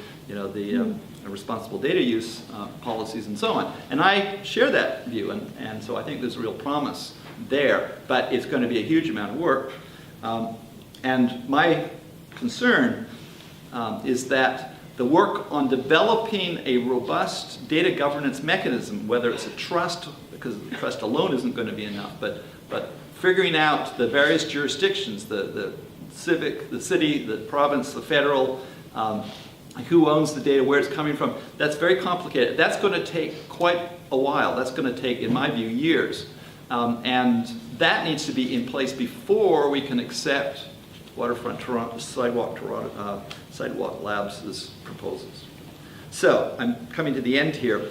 responsible data use policies and so on. And I share that view, and so I think there's a real promise there, but it's going to be a huge amount of work. And my concern is that the work on developing a robust data governance mechanism, whether it's a trust, because the trust alone isn't going to be enough, but figuring out the various jurisdictions, the civic, the city, the province, the federal, who owns the data, where it's coming from, that's very complicated. That's going to take quite a while. That's going to take, in my view, years. And that needs to be in place before we can accept Waterfront Toronto, Sidewalk Labs' proposals. So I'm coming to the end here.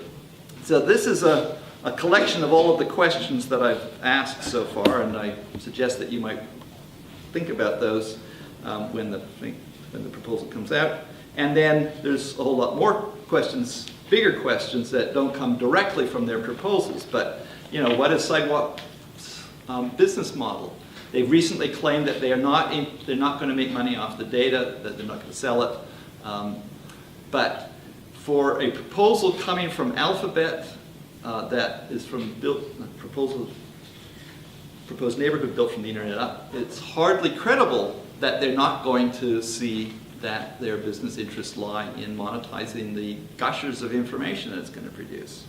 So this is a collection of all of the questions that I've asked so far, and I suggest that you might think about those when the proposal comes out. And then there's a whole lot more questions, bigger questions that don't come directly from their proposals. But what is Sidewalk's business model? They've recently claimed that they're not going to make money off the data, that they're not going to sell it. But for a proposal coming from Alphabet that is from proposed neighborhood built from the internet up, it's hardly credible that they're not going to see that their business interests lie in monetizing the gushers of information that it's going to produce.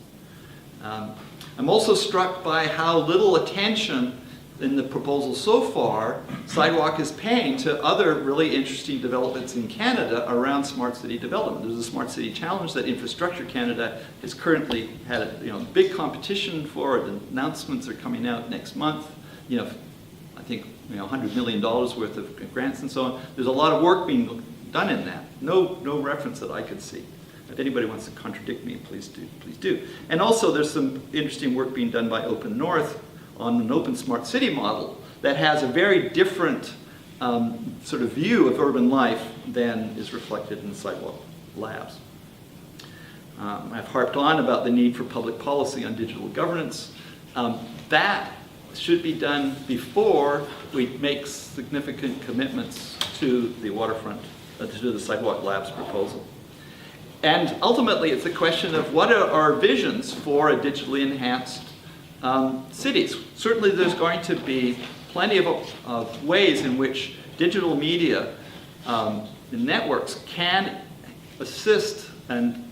I'm also struck by how little attention in the proposal so far Sidewalk is paying to other really interesting developments in Canada around smart city development. There's a smart city challenge that Infrastructure Canada has currently had big competition for. The announcements are coming out next month. I think, $100 million worth of grants and so on. There's a lot of work being done in that. No reference that I could see. If anybody wants to contradict me, please do. And also there's some interesting work being done by Open North on an open smart city model that has a very different sort of view of urban life than is reflected in the Sidewalk Labs. I've harped on about the need for public policy on digital governance. That should be done before we make significant commitments to the Waterfront, to the Sidewalk Labs proposal. And ultimately, it's a question of what are our visions for a digitally enhanced cities. Certainly, there's going to be plenty of ways in which digital media networks can assist and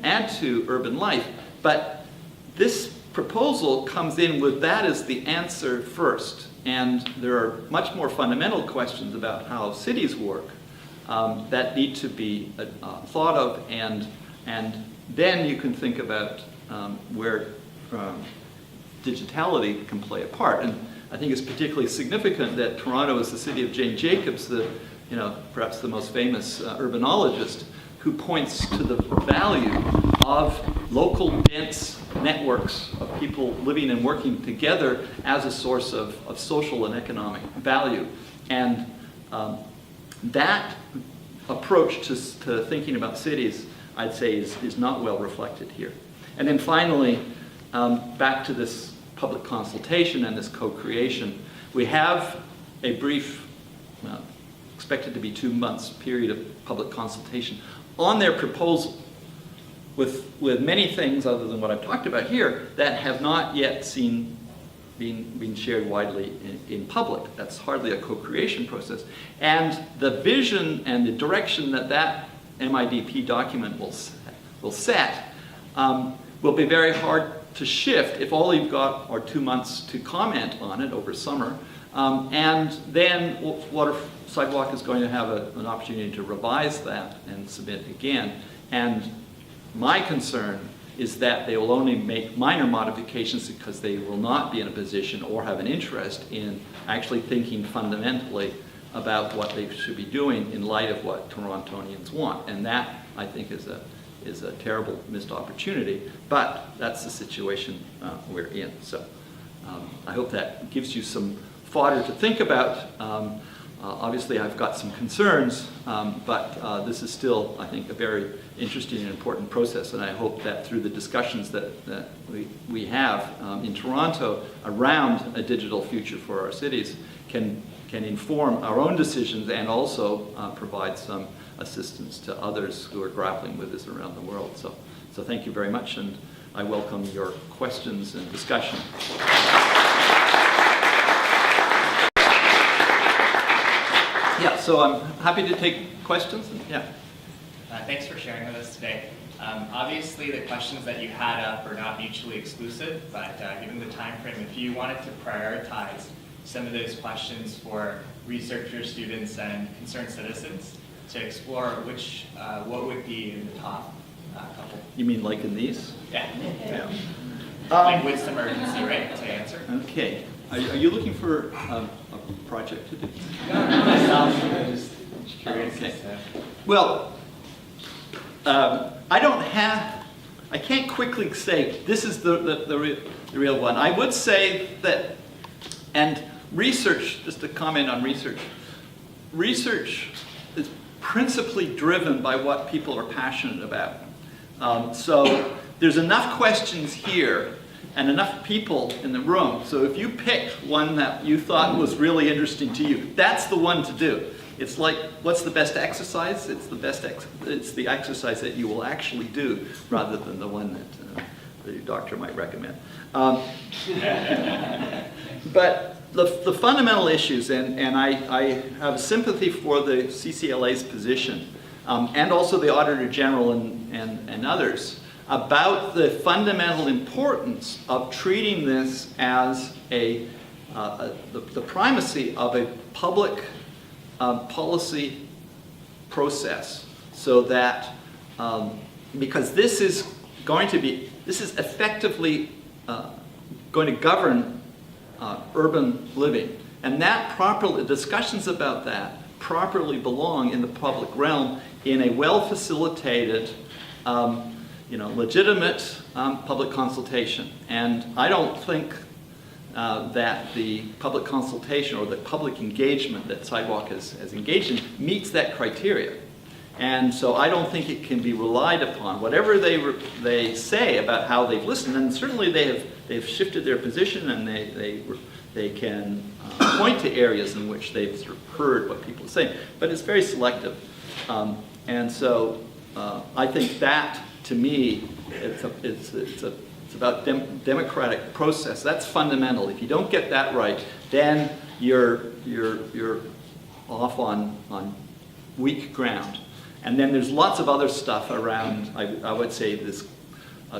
add to urban life, but this proposal comes in with that as the answer first, and there are much more fundamental questions about how cities work that need to be thought of, and then you can think about where digitality can play a part. And I think it's particularly significant that Toronto is the city of Jane Jacobs, perhaps the most famous urbanologist, who points to the value of local dense networks of people living and working together as a source of social and economic value. And that approach to thinking about cities, I'd say, is not well reflected here. And then finally, back to this public consultation and this co-creation, we have a brief, expected to be 2 months period of public consultation on their proposal, with many things other than what I've talked about here that have not yet been shared widely in public. That's hardly a co-creation process. And the vision and the direction that MIDP document will set will be very hard to shift if all you've got are 2 months to comment on it over summer. And then Sidewalk is going to have an opportunity to revise that and submit again. And my concern is that they will only make minor modifications because they will not be in a position or have an interest in actually thinking fundamentally about what they should be doing in light of what Torontonians want. And that, I think, is a terrible missed opportunity, but that's the situation we're in. So I hope that gives you some fodder to think about. Obviously, I've got some concerns, but this is still, I think, a very interesting and important process, and I hope that through the discussions that we have in Toronto around a digital future for our cities can inform our own decisions and also provide some assistance to others who are grappling with this around the world. So thank you very much, and I welcome your questions and discussion. Yeah, so I'm happy to take questions. Yeah. Thanks for sharing with us today. Obviously, the questions that you had up are not mutually exclusive, but given the time frame, if you wanted to prioritize some of those questions for researchers, students, and concerned citizens to explore, what would be in the top couple? You mean like in these? Yeah. Like with some urgency, right, to answer? Okay. Are you looking for a project to do? No, just curious. Okay. Well, I can't quickly say this is the real one. I would say that, and research, just to comment on research is principally driven by what people are passionate about. So there's enough questions here and enough people in the room. So if you picked one that you thought was really interesting to you, that's the one to do. It's like, what's the best exercise? It's the exercise that you will actually do rather than the one that your doctor might recommend. But the fundamental issues, and I have sympathy for the CCLA's position, and also the Auditor General and others, about the fundamental importance of treating this as the primacy of a public policy process, so that because this is effectively going to govern urban living. And that discussions about that properly belong in the public realm in a well-facilitated, legitimate public consultation. And I don't think that the public consultation or the public engagement that Sidewalk has engaged in meets that criteria. And so I don't think it can be relied upon. Whatever they say about how they've listened, and certainly they've shifted their position, and they can point to areas in which they've sort of heard what people are saying, but it's very selective. And so I think that, to me, it's about democratic process. That's fundamental. If you don't get that right, then you're off on weak ground. And then there's lots of other stuff around, I would say, this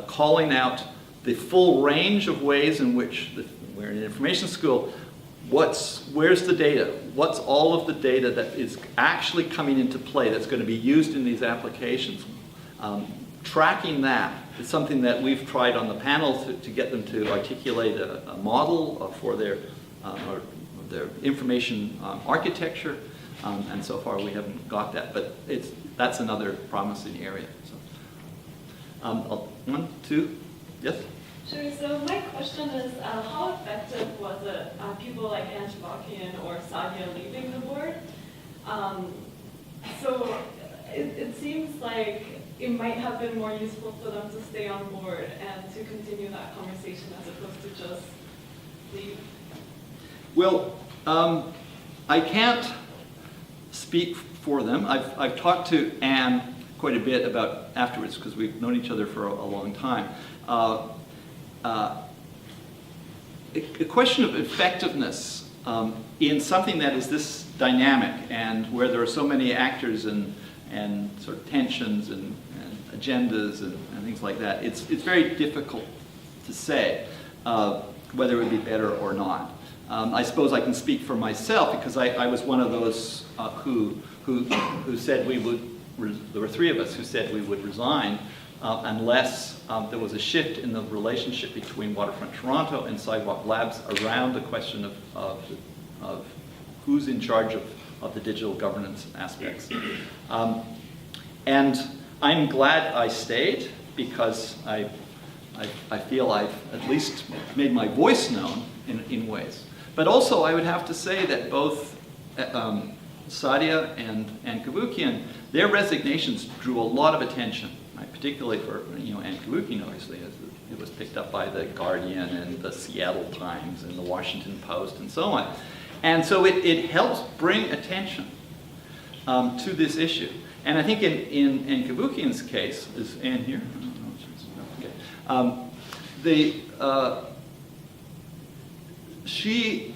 calling out the full range of ways in which we're in an information school. Where's the data? What's all of the data that is actually coming into play that's going to be used in these applications? Tracking that is something that we've tried on the panel to get them to articulate a model for their information architecture, and so far we haven't got that, but that's another promising area. So, 1, 2, yes? Sure, so my question is, how effective was it, people like Ange Bakian or Sadia leaving the board? So it seems like it might have been more useful for them to stay on board and to continue that conversation as opposed to just leave. Well, I can't speak for them. I've talked to Anne quite a bit about afterwards because we've known each other for a long time. A question of effectiveness in something that is this dynamic and where there are so many actors and sort of tensions and agendas and things like that, it's very difficult to say whether it would be better or not. I suppose I can speak for myself because I was one of those who said we would. There were 3 of us who said we would resign unless there was a shift in the relationship between Waterfront Toronto and Sidewalk Labs around the question of who's in charge of the digital governance aspects. And I'm glad I stayed because I feel I've at least made my voice known in ways. But also I would have to say that both Sadia and Kavukian, their resignations drew a lot of attention, right? Particularly for Anne Kavukian, obviously, as it was picked up by the Guardian and the Seattle Times and the Washington Post and so on. And so it helps bring attention to this issue. And I think in Kavukian's case, is Anne here? Okay. She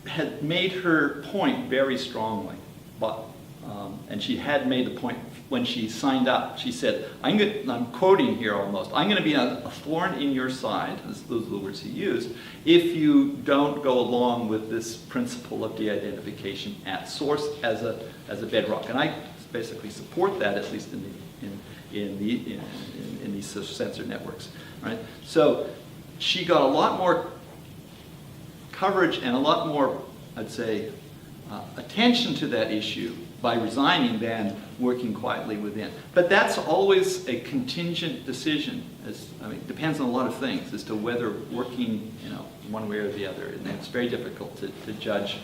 had made her point very strongly, and she had made the point when she signed up. She said, I'm quoting here almost, I'm going to be a thorn in your side, those are the words he used, if you don't go along with this principle of de-identification at source as a bedrock. And I basically support that, at least in these censored networks, right? So she got a lot more coverage and a lot more, I'd say, attention to that issue by resigning than working quietly within. But that's always a contingent decision. It depends on a lot of things as to whether working, one way or the other. And it's very difficult to judge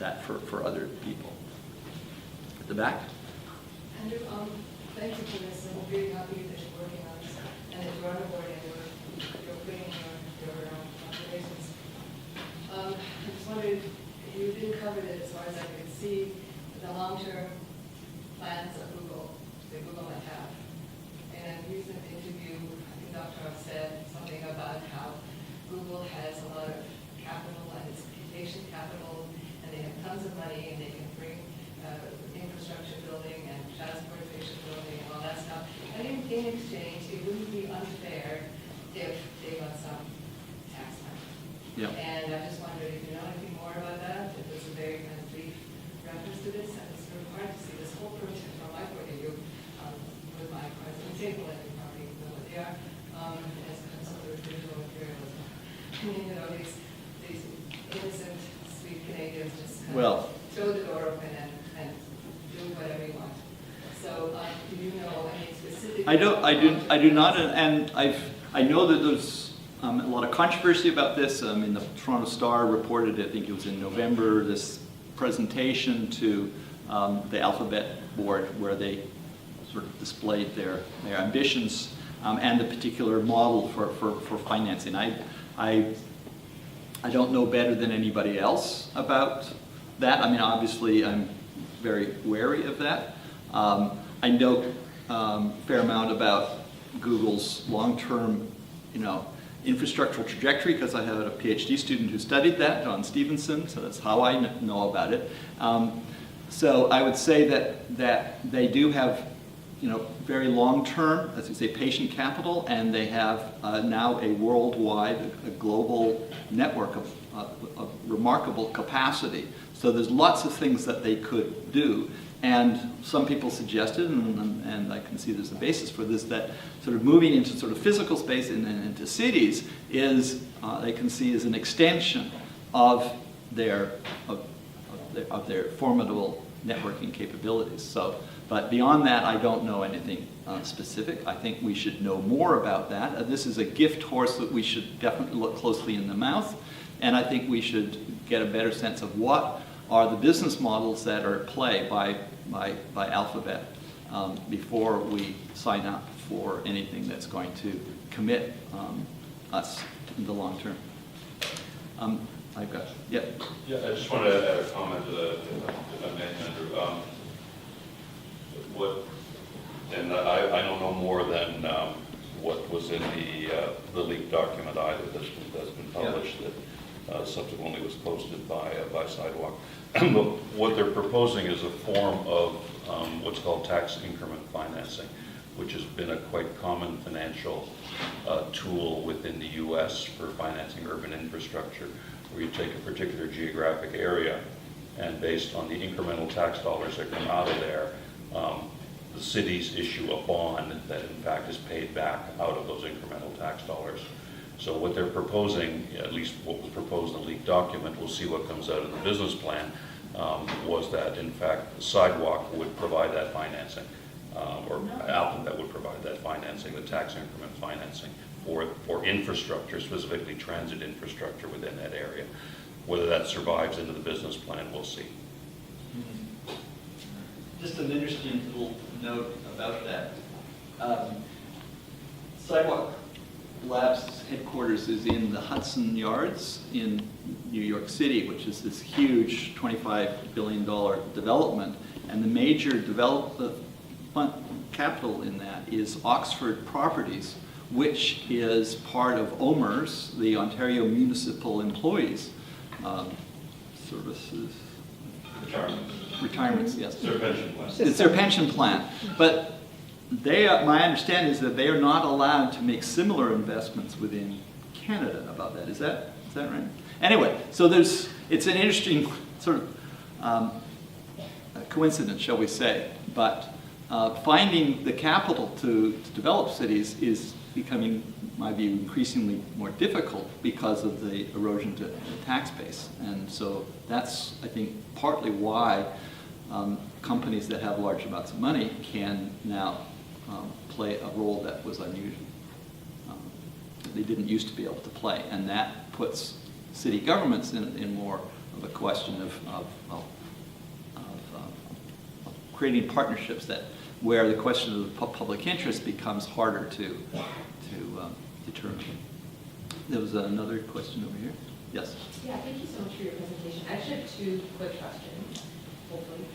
that for other people. At the back. Andrew, thank you for this. I'm really happy that you're working on this and that you're on board and you're bringing your observations. I just wondered, you didn't cover it as far as I could see, the long-term plans of Google, that Google might have. In a recent interview, I think Dr. Ross said something about how Google has a lot of capital and it's patient capital, and they have tons of money, and they can bring infrastructure building and transportation building and all that stuff. And in exchange, it wouldn't be unfair if they got some tax money. Yeah. And I just wondered if you know anything more about that. It was a very kind of brief reference to this, and it's sort of hard to see this whole project from my point of view with my president table, and you probably know what they are, as kind of some sort of digital imperialism. Meaning that all these innocent, sweet Canadians just kind Well- of throw the door open and do whatever you want. So, do you know any specific? I do not, and I know that there's a lot of controversy about this. In the Toronto Star reported, I think it was in November, this presentation to the Alphabet board where they sort of displayed their ambitions and the particular model for financing. I don't know better than anybody else about that. I mean, obviously, I'm very wary of that. I know a fair amount about Google's long-term, infrastructural trajectory because I had a PhD student who studied that, John Stevenson, so that's how I know about it. So I would say that they do have, very long-term, as you say, patient capital, and they have now a worldwide, a global network of remarkable capacity. So there's lots of things that they could do. And some people suggested, and I can see there's a basis for this, that sort of moving into sort of physical space and into cities is, they can see as an extension of their formidable networking capabilities. So, but beyond that, I don't know anything specific. I think we should know more about that. This is a gift horse that we should definitely look closely in the mouth, and I think we should get a better sense of what are the business models that are at play by Alphabet before we sign up for anything that's going to commit us in the long term. I've got, yeah. Yeah, I just wanted to add a comment to that, if I may, Andrew. I don't know more than what was in the leaked document either that's been published that subsequently was posted by Sidewalk. But what they're proposing is a form of what's called tax increment financing, which has been a quite common financial tool within the U.S. for financing urban infrastructure, where you take a particular geographic area and based on the incremental tax dollars that come out of there, the cities issue a bond that in fact is paid back out of those incremental tax dollars. So what they're proposing, at least what was proposed in the leaked document, we'll see what comes out in the business plan, was that in fact Sidewalk would provide that financing, or Alphabet would provide that financing, the tax increment financing for infrastructure, specifically transit infrastructure within that area. Whether that survives into the business plan, we'll see. Just an interesting little note about that. Sidewalk Labs headquarters is in the Hudson Yards in New York City, which is this huge $25 billion development. And the major development capital in that is Oxford Properties, which is part of OMERS, the Ontario Municipal Employees Services. Retirements, yes. It's their pension plan. It's their pension plan. But my understanding is that they are not allowed to make similar investments within Canada about that. Is that right? Anyway, so it's an interesting sort of coincidence, shall we say. But finding the capital to develop cities is becoming, in my view, increasingly more difficult because of the erosion to the tax base. And so that's, I think, partly why companies that have large amounts of money can now play a role that was unusual. They didn't used to be able to play, and that puts city governments in more of a question of creating partnerships where the question of the public interest becomes harder to determine. There was another question over here. Yes. Yeah, thank you so much for your presentation. I actually have two quick questions, hopefully.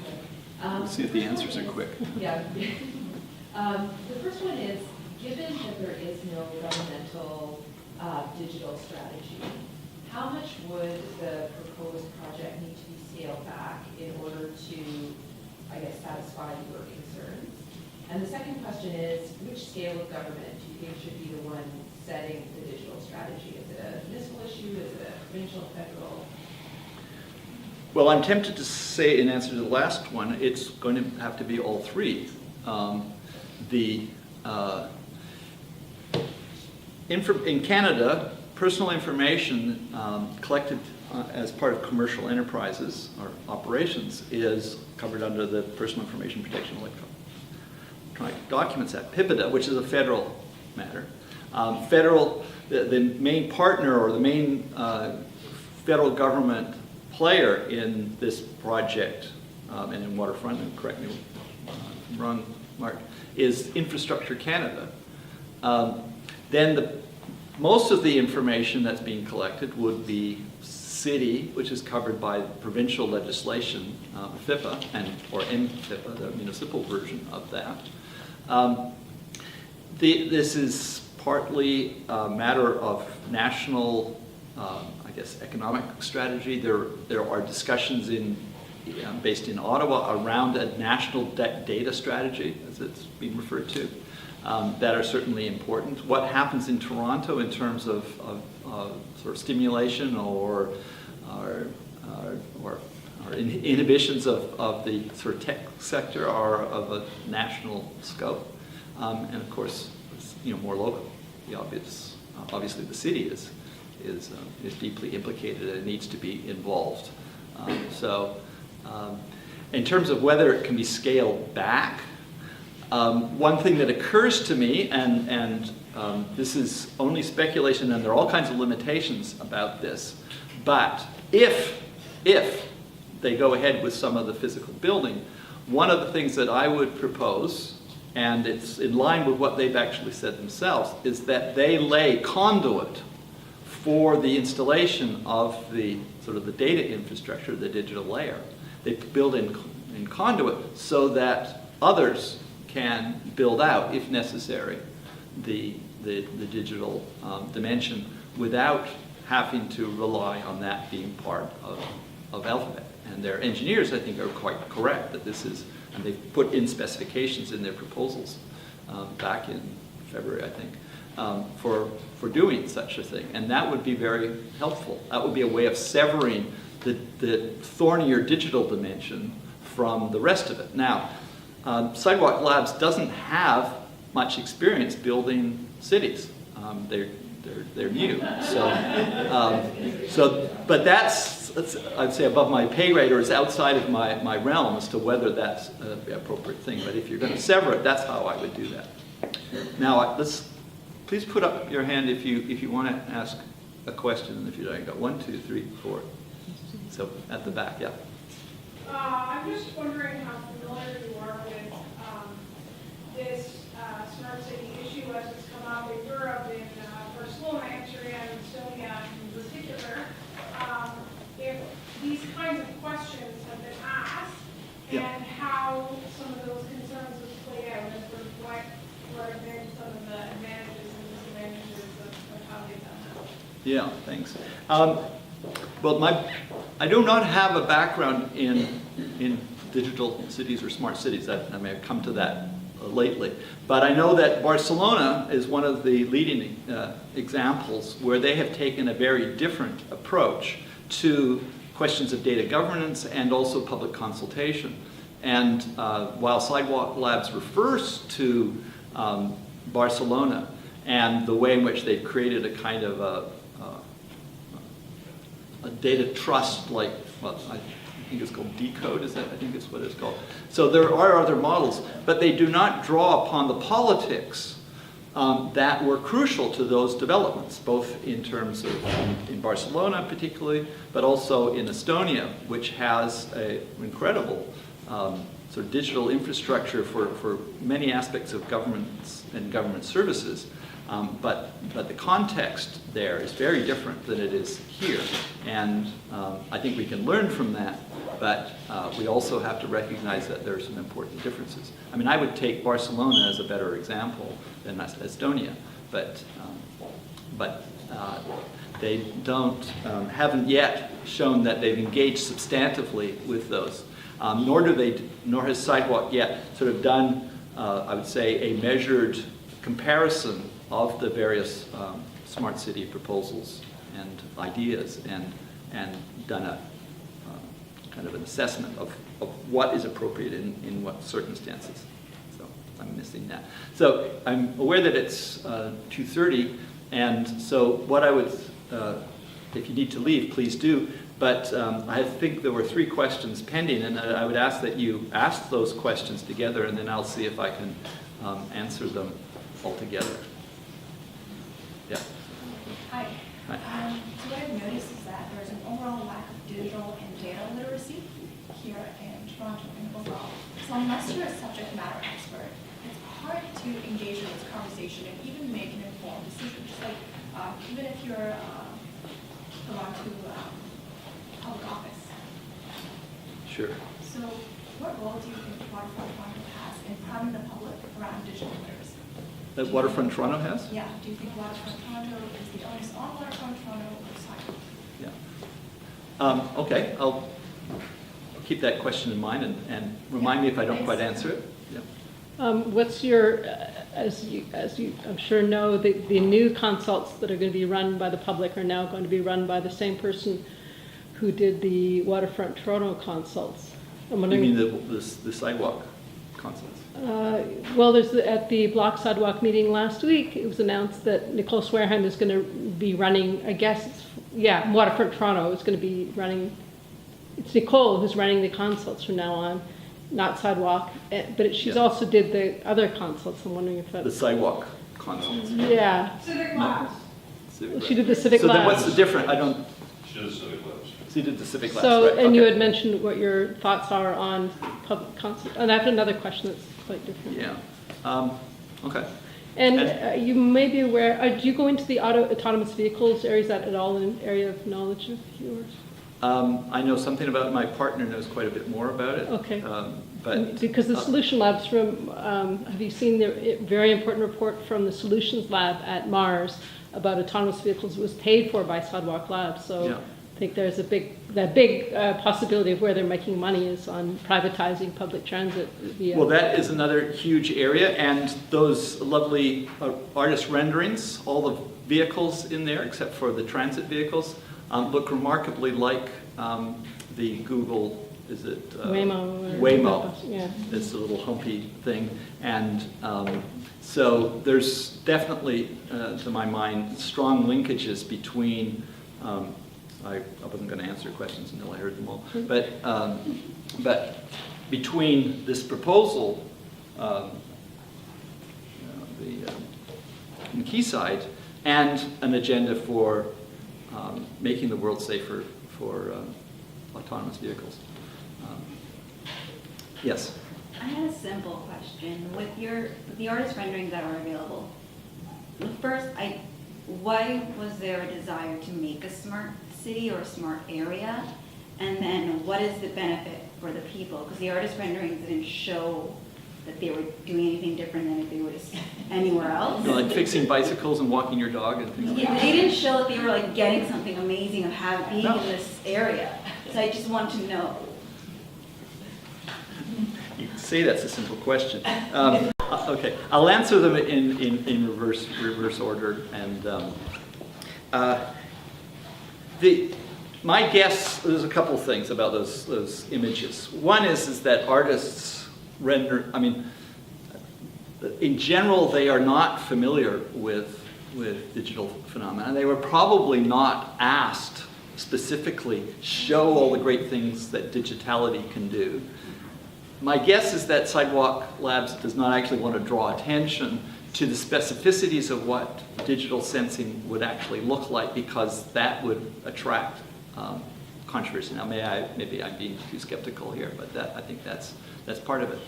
Let's see if the answers are quick. Yeah. The first one is, given that there is no governmental digital strategy, how much would the proposed project need to be scaled back in order to, I guess, satisfy your concerns? And the second question is, which scale of government do you think should be the one setting the digital strategy? Is it a municipal issue? Is it a provincial, federal? Well, I'm tempted to say, in answer to the last one, it's going to have to be all three. In Canada, personal information collected as part of commercial enterprises or operations is covered under the Personal Information Protection Electronic Documents Act, PIPEDA, which is a federal matter. The main partner or the main federal government player in this project and in Waterfront, and correct me if I'm wrong, Mark, is Infrastructure Canada. Then most of the information that's being collected would be city, which is covered by provincial legislation, FIPA, or MFIPA, the municipal version of that. This is partly a matter of national, I guess, economic strategy. There are discussions based in Ottawa around a national data strategy, as it's being referred to, that are certainly important. What happens in Toronto in terms of sort of stimulation or inhibitions of the sort of tech sector are of a national scope, and of course, it's, more local. Obviously, the city is deeply implicated and needs to be involved. In terms of whether it can be scaled back, one thing that occurs to me, and this is only speculation, and there are all kinds of limitations about this, but if they go ahead with some of the physical building, one of the things that I would propose, and it's in line with what they've actually said themselves, is that they lay conduit for the installation of the sort of the data infrastructure, the digital layer. They build in conduit so that others can build out, if necessary, the digital dimension without having to rely on that being part of Alphabet. And their engineers, I think, are quite correct that this is, and they've put in specifications in their proposals back in February, I think, for doing such a thing. And that would be very helpful. That would be a way of severing the thornier digital dimension from the rest of it. Now, Sidewalk Labs doesn't have much experience building cities. They're new. But that's, I'd say, above my pay rate, or it's outside of my realm as to whether that's the appropriate thing. But if you're going to sever it, that's how I would do that. Now, please put up your hand if you want to ask a question. And if you don't, you got 1, 2, 3, 4. So at the back, yeah. I'm just wondering how familiar you are with this smart city issue as it's come up in Europe, in Barcelona, Amsterdam, and Estonia in particular. If these kinds of questions have been asked, and how some of those concerns have played out, and sort of what have been some of the advantages and disadvantages of how they've done that. Yeah, thanks. Well, I do not have a background in digital cities or smart cities. I may have come to that lately. But I know that Barcelona is one of the leading examples where they have taken a very different approach to questions of data governance and also public consultation. And while Sidewalk Labs refers to Barcelona and the way in which they've created a kind of a data trust, like, well, I think it's called Decode, I think it's what it's called. So there are other models, but they do not draw upon the politics that were crucial to those developments, both in terms of, in Barcelona particularly, but also in Estonia, which has an incredible sort of digital infrastructure for many aspects of governments and government services. But the context there is very different than it is here. And I think we can learn from that, but we also have to recognize that there are some important differences. I mean, I would take Barcelona as a better example than Estonia, but they haven't yet shown that they've engaged substantively with those. Nor has Sidewalk yet sort of done, I would say, a measured comparison of the various smart city proposals and ideas, and done a kind of an assessment of what is appropriate in what circumstances. So I'm missing that. So I'm aware that it's 2:30, And so what I would, if you need to leave, please do. But I think there were 3 questions pending, and I would ask that you ask those questions together, and then I'll see if I can answer them all together. Yeah. Hi. Hi. So what I've noticed is that there's an overall lack of digital and data literacy here in Toronto and overall. So unless you're a subject matter expert, it's hard to engage in this conversation and even make an informed decision. Just like even if you're going to public office. Sure. So what role do you think Waterfront Toronto has in priming the public around digital literacy? That Waterfront Toronto has? Yeah. Do you think Waterfront Toronto is the onus on Waterfront Toronto or Sidewalk? Yeah. Okay, I'll keep that question in mind and remind me if I don't quite answer it. Yeah. What's your, as you I'm sure know, the new consults that are going to be run by the public are now going to be run by the same person who did the Waterfront Toronto consults. I'm You wondering, mean the sidewalk consults? well, at the Block Sidewalk meeting last week, it was announced that Nicole Swearheim is going to be running, I guess, Waterfront Toronto is going to be running, it's Nicole who's running the consults from now on, not Sidewalk, but she's also did the other consults. I'm wondering if The that's... sidewalk consults. Yeah. Civic Labs. Civic She did the Civic So Labs. then what's the difference? I don't, She does Civic Labs. so you did the Civic Labs, So, right? and you Okay. had mentioned what your thoughts are on public consult, and I have another question that's quite different. Yeah. Okay. And you may be aware, do you go into the autonomous vehicles area? Is that at all an area of knowledge of yours? I know something about it. My partner knows quite a bit more about it. Okay. But Because the Solution Labs from, have you seen the very important report from the Solutions Lab at Mars about autonomous vehicles? It was paid for by Sidewalk Labs, so Yeah. I think there's that big possibility of where they're making money is on privatizing public transit via. Well, that is another huge area, and those lovely artist renderings, all the vehicles in there, except for the transit vehicles, look remarkably like the Google, is it? Waymo. Waymo. Yeah. It's a little humpy thing. And so there's definitely, to my mind, strong linkages between, I wasn't going to answer questions until I heard them all, but between this proposal, in Keysight, and an agenda for making the world safer for autonomous vehicles. Yes? I had a simple question. With the artist renderings that are available, first, why was there a desire to make a smart city or a smart area? And then what is the benefit for the people? Because the artist renderings didn't show that they were doing anything different than if they were anywhere else. You know, like fixing bicycles and walking your dog and things like that? They didn't show that they were like getting something amazing of being No. in this area. So I just want to know. You can say that's a simple question. Okay, I'll answer them in reverse order. And my guess, there's a couple things about those images. One is that artists render, I mean, in general, they are not familiar with digital phenomena. They were probably not asked specifically, show all the great things that digitality can do. My guess is that Sidewalk Labs does not actually want to draw attention to the specificities of what digital sensing would actually look like, because that would attract controversy. Now, maybe I'm being too skeptical here, but I think that's part of it,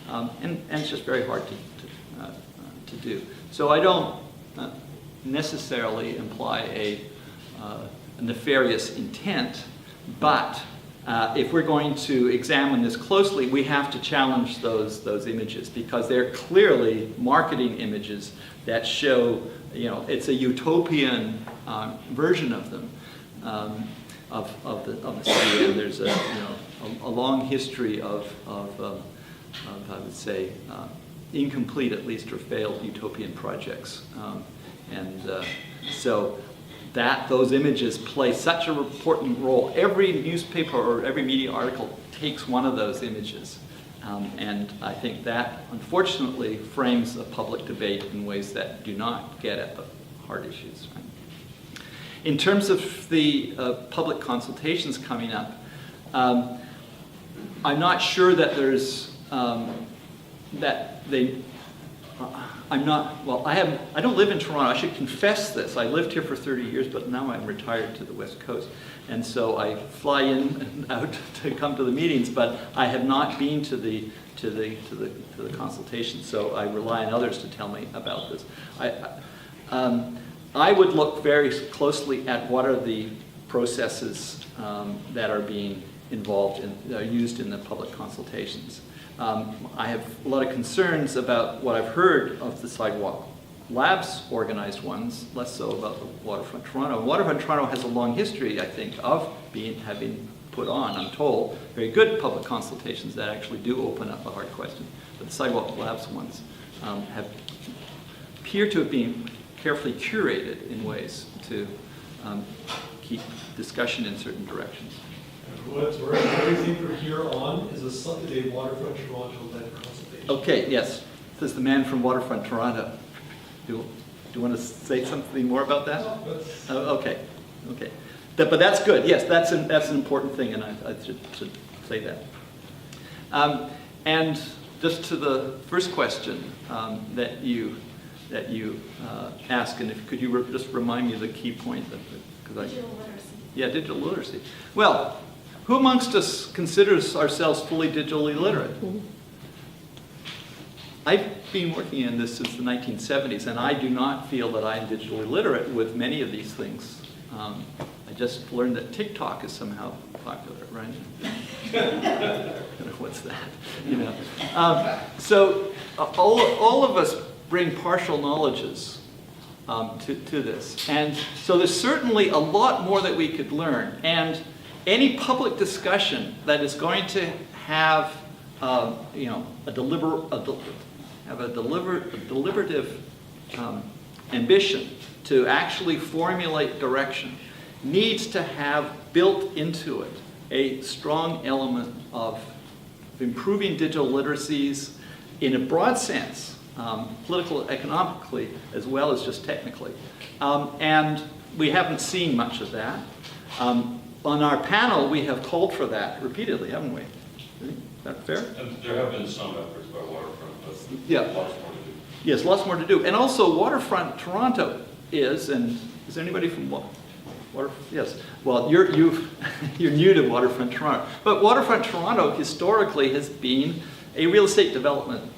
and it's just very hard to do. So I don't necessarily imply a nefarious intent, but if we're going to examine this closely, we have to challenge those images, because they're clearly marketing images that show, it's a utopian version of them, of the city, and there's a long history of I would say incomplete, at least, or failed utopian projects, so those images play such an important role. Every newspaper or every media article takes one of those images. And I think that, unfortunately, frames a public debate in ways that do not get at the hard issues. Right? In terms of the public consultations coming up, I'm not sure that there's I don't live in Toronto. I should confess this. I lived here for 30 years, but now I'm retired to the West Coast. And so I fly in and out to come to the meetings, but I have not been to the consultation, so I rely on others to tell me about this. I would look very closely at what are the processes that are being involved in, used in the public consultations. I have a lot of concerns about what I've heard of the Sidewalk Labs organized ones, less so about the Waterfront Toronto. Waterfront Toronto has a long history, I think, of having put on, I'm told, very good public consultations that actually do open up a hard question. But the Sidewalk Labs ones appear to have been carefully curated in ways to keep discussion in certain directions. Everything from here on is a Waterfront Toronto-led consultation. Okay, yes. This is the man from Waterfront Toronto. Do you want to say something more about that? Okay. But that's good. Yes, that's an important thing, and I should say that. And just to the first question that you asked, and could you just remind me of the key point? Digital literacy. Yeah, digital literacy. Well, who amongst us considers ourselves fully digitally literate? I've been working in this since the 1970s, and I do not feel that I'm digitally literate with many of these things. I just learned that TikTok is somehow popular, right? What's that? So all of us bring partial knowledges to this, and so there's certainly a lot more that we could learn. And any public discussion that is going to have a deliberative ambition to actually formulate direction needs to have built into it a strong element of improving digital literacies in a broad sense, political, economically, as well as just technically. And we haven't seen much of that. On our panel, we have called for that repeatedly, haven't we? Is that fair? And there have been some efforts by Waterfront, but Yeah. lots more to do. Yes, lots more to do. And also Waterfront Toronto is there anybody from yes. Well, you're new to Waterfront Toronto. But Waterfront Toronto historically has been a real estate development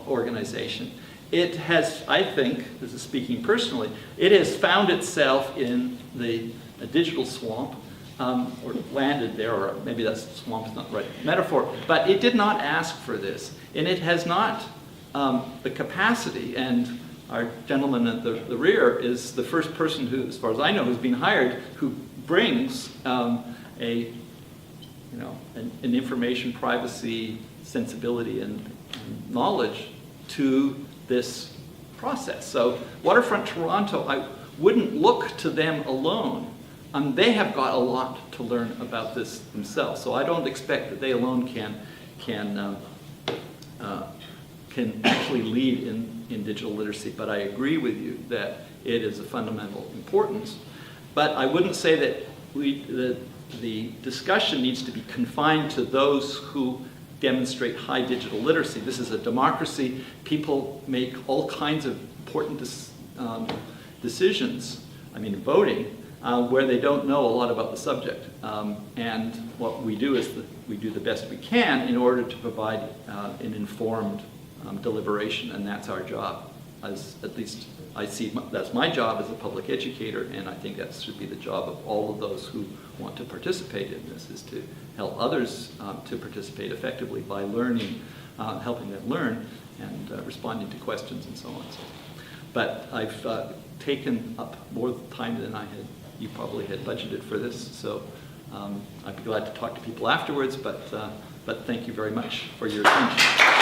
organization. It has, I think, this is speaking personally, it has found itself in a digital swamp, or landed there, or maybe that's swamp's not the right metaphor, but it did not ask for this. And it has not the capacity, and our gentleman at the rear is the first person who, as far as I know, who's been hired, who brings an information privacy sensibility and knowledge to this process. So Waterfront Toronto, I wouldn't look to them alone. They have got a lot to learn about this themselves. So I don't expect that they alone can actually lead in digital literacy. But I agree with you that it is of fundamental importance. But I wouldn't say that the discussion needs to be confined to those who demonstrate high digital literacy. This is a democracy. People make all kinds of important decisions, voting, where they don't know a lot about the subject. And what we do is we do the best we can in order to provide an informed deliberation, and that's our job. At least I see that's my job as a public educator, and I think that should be the job of all of those who want to participate in this, is to help others to participate effectively by learning, helping them learn, and responding to questions and so on. But I've taken up more time than you probably had budgeted for this, so I'd be glad to talk to people afterwards, but thank you very much for your attention.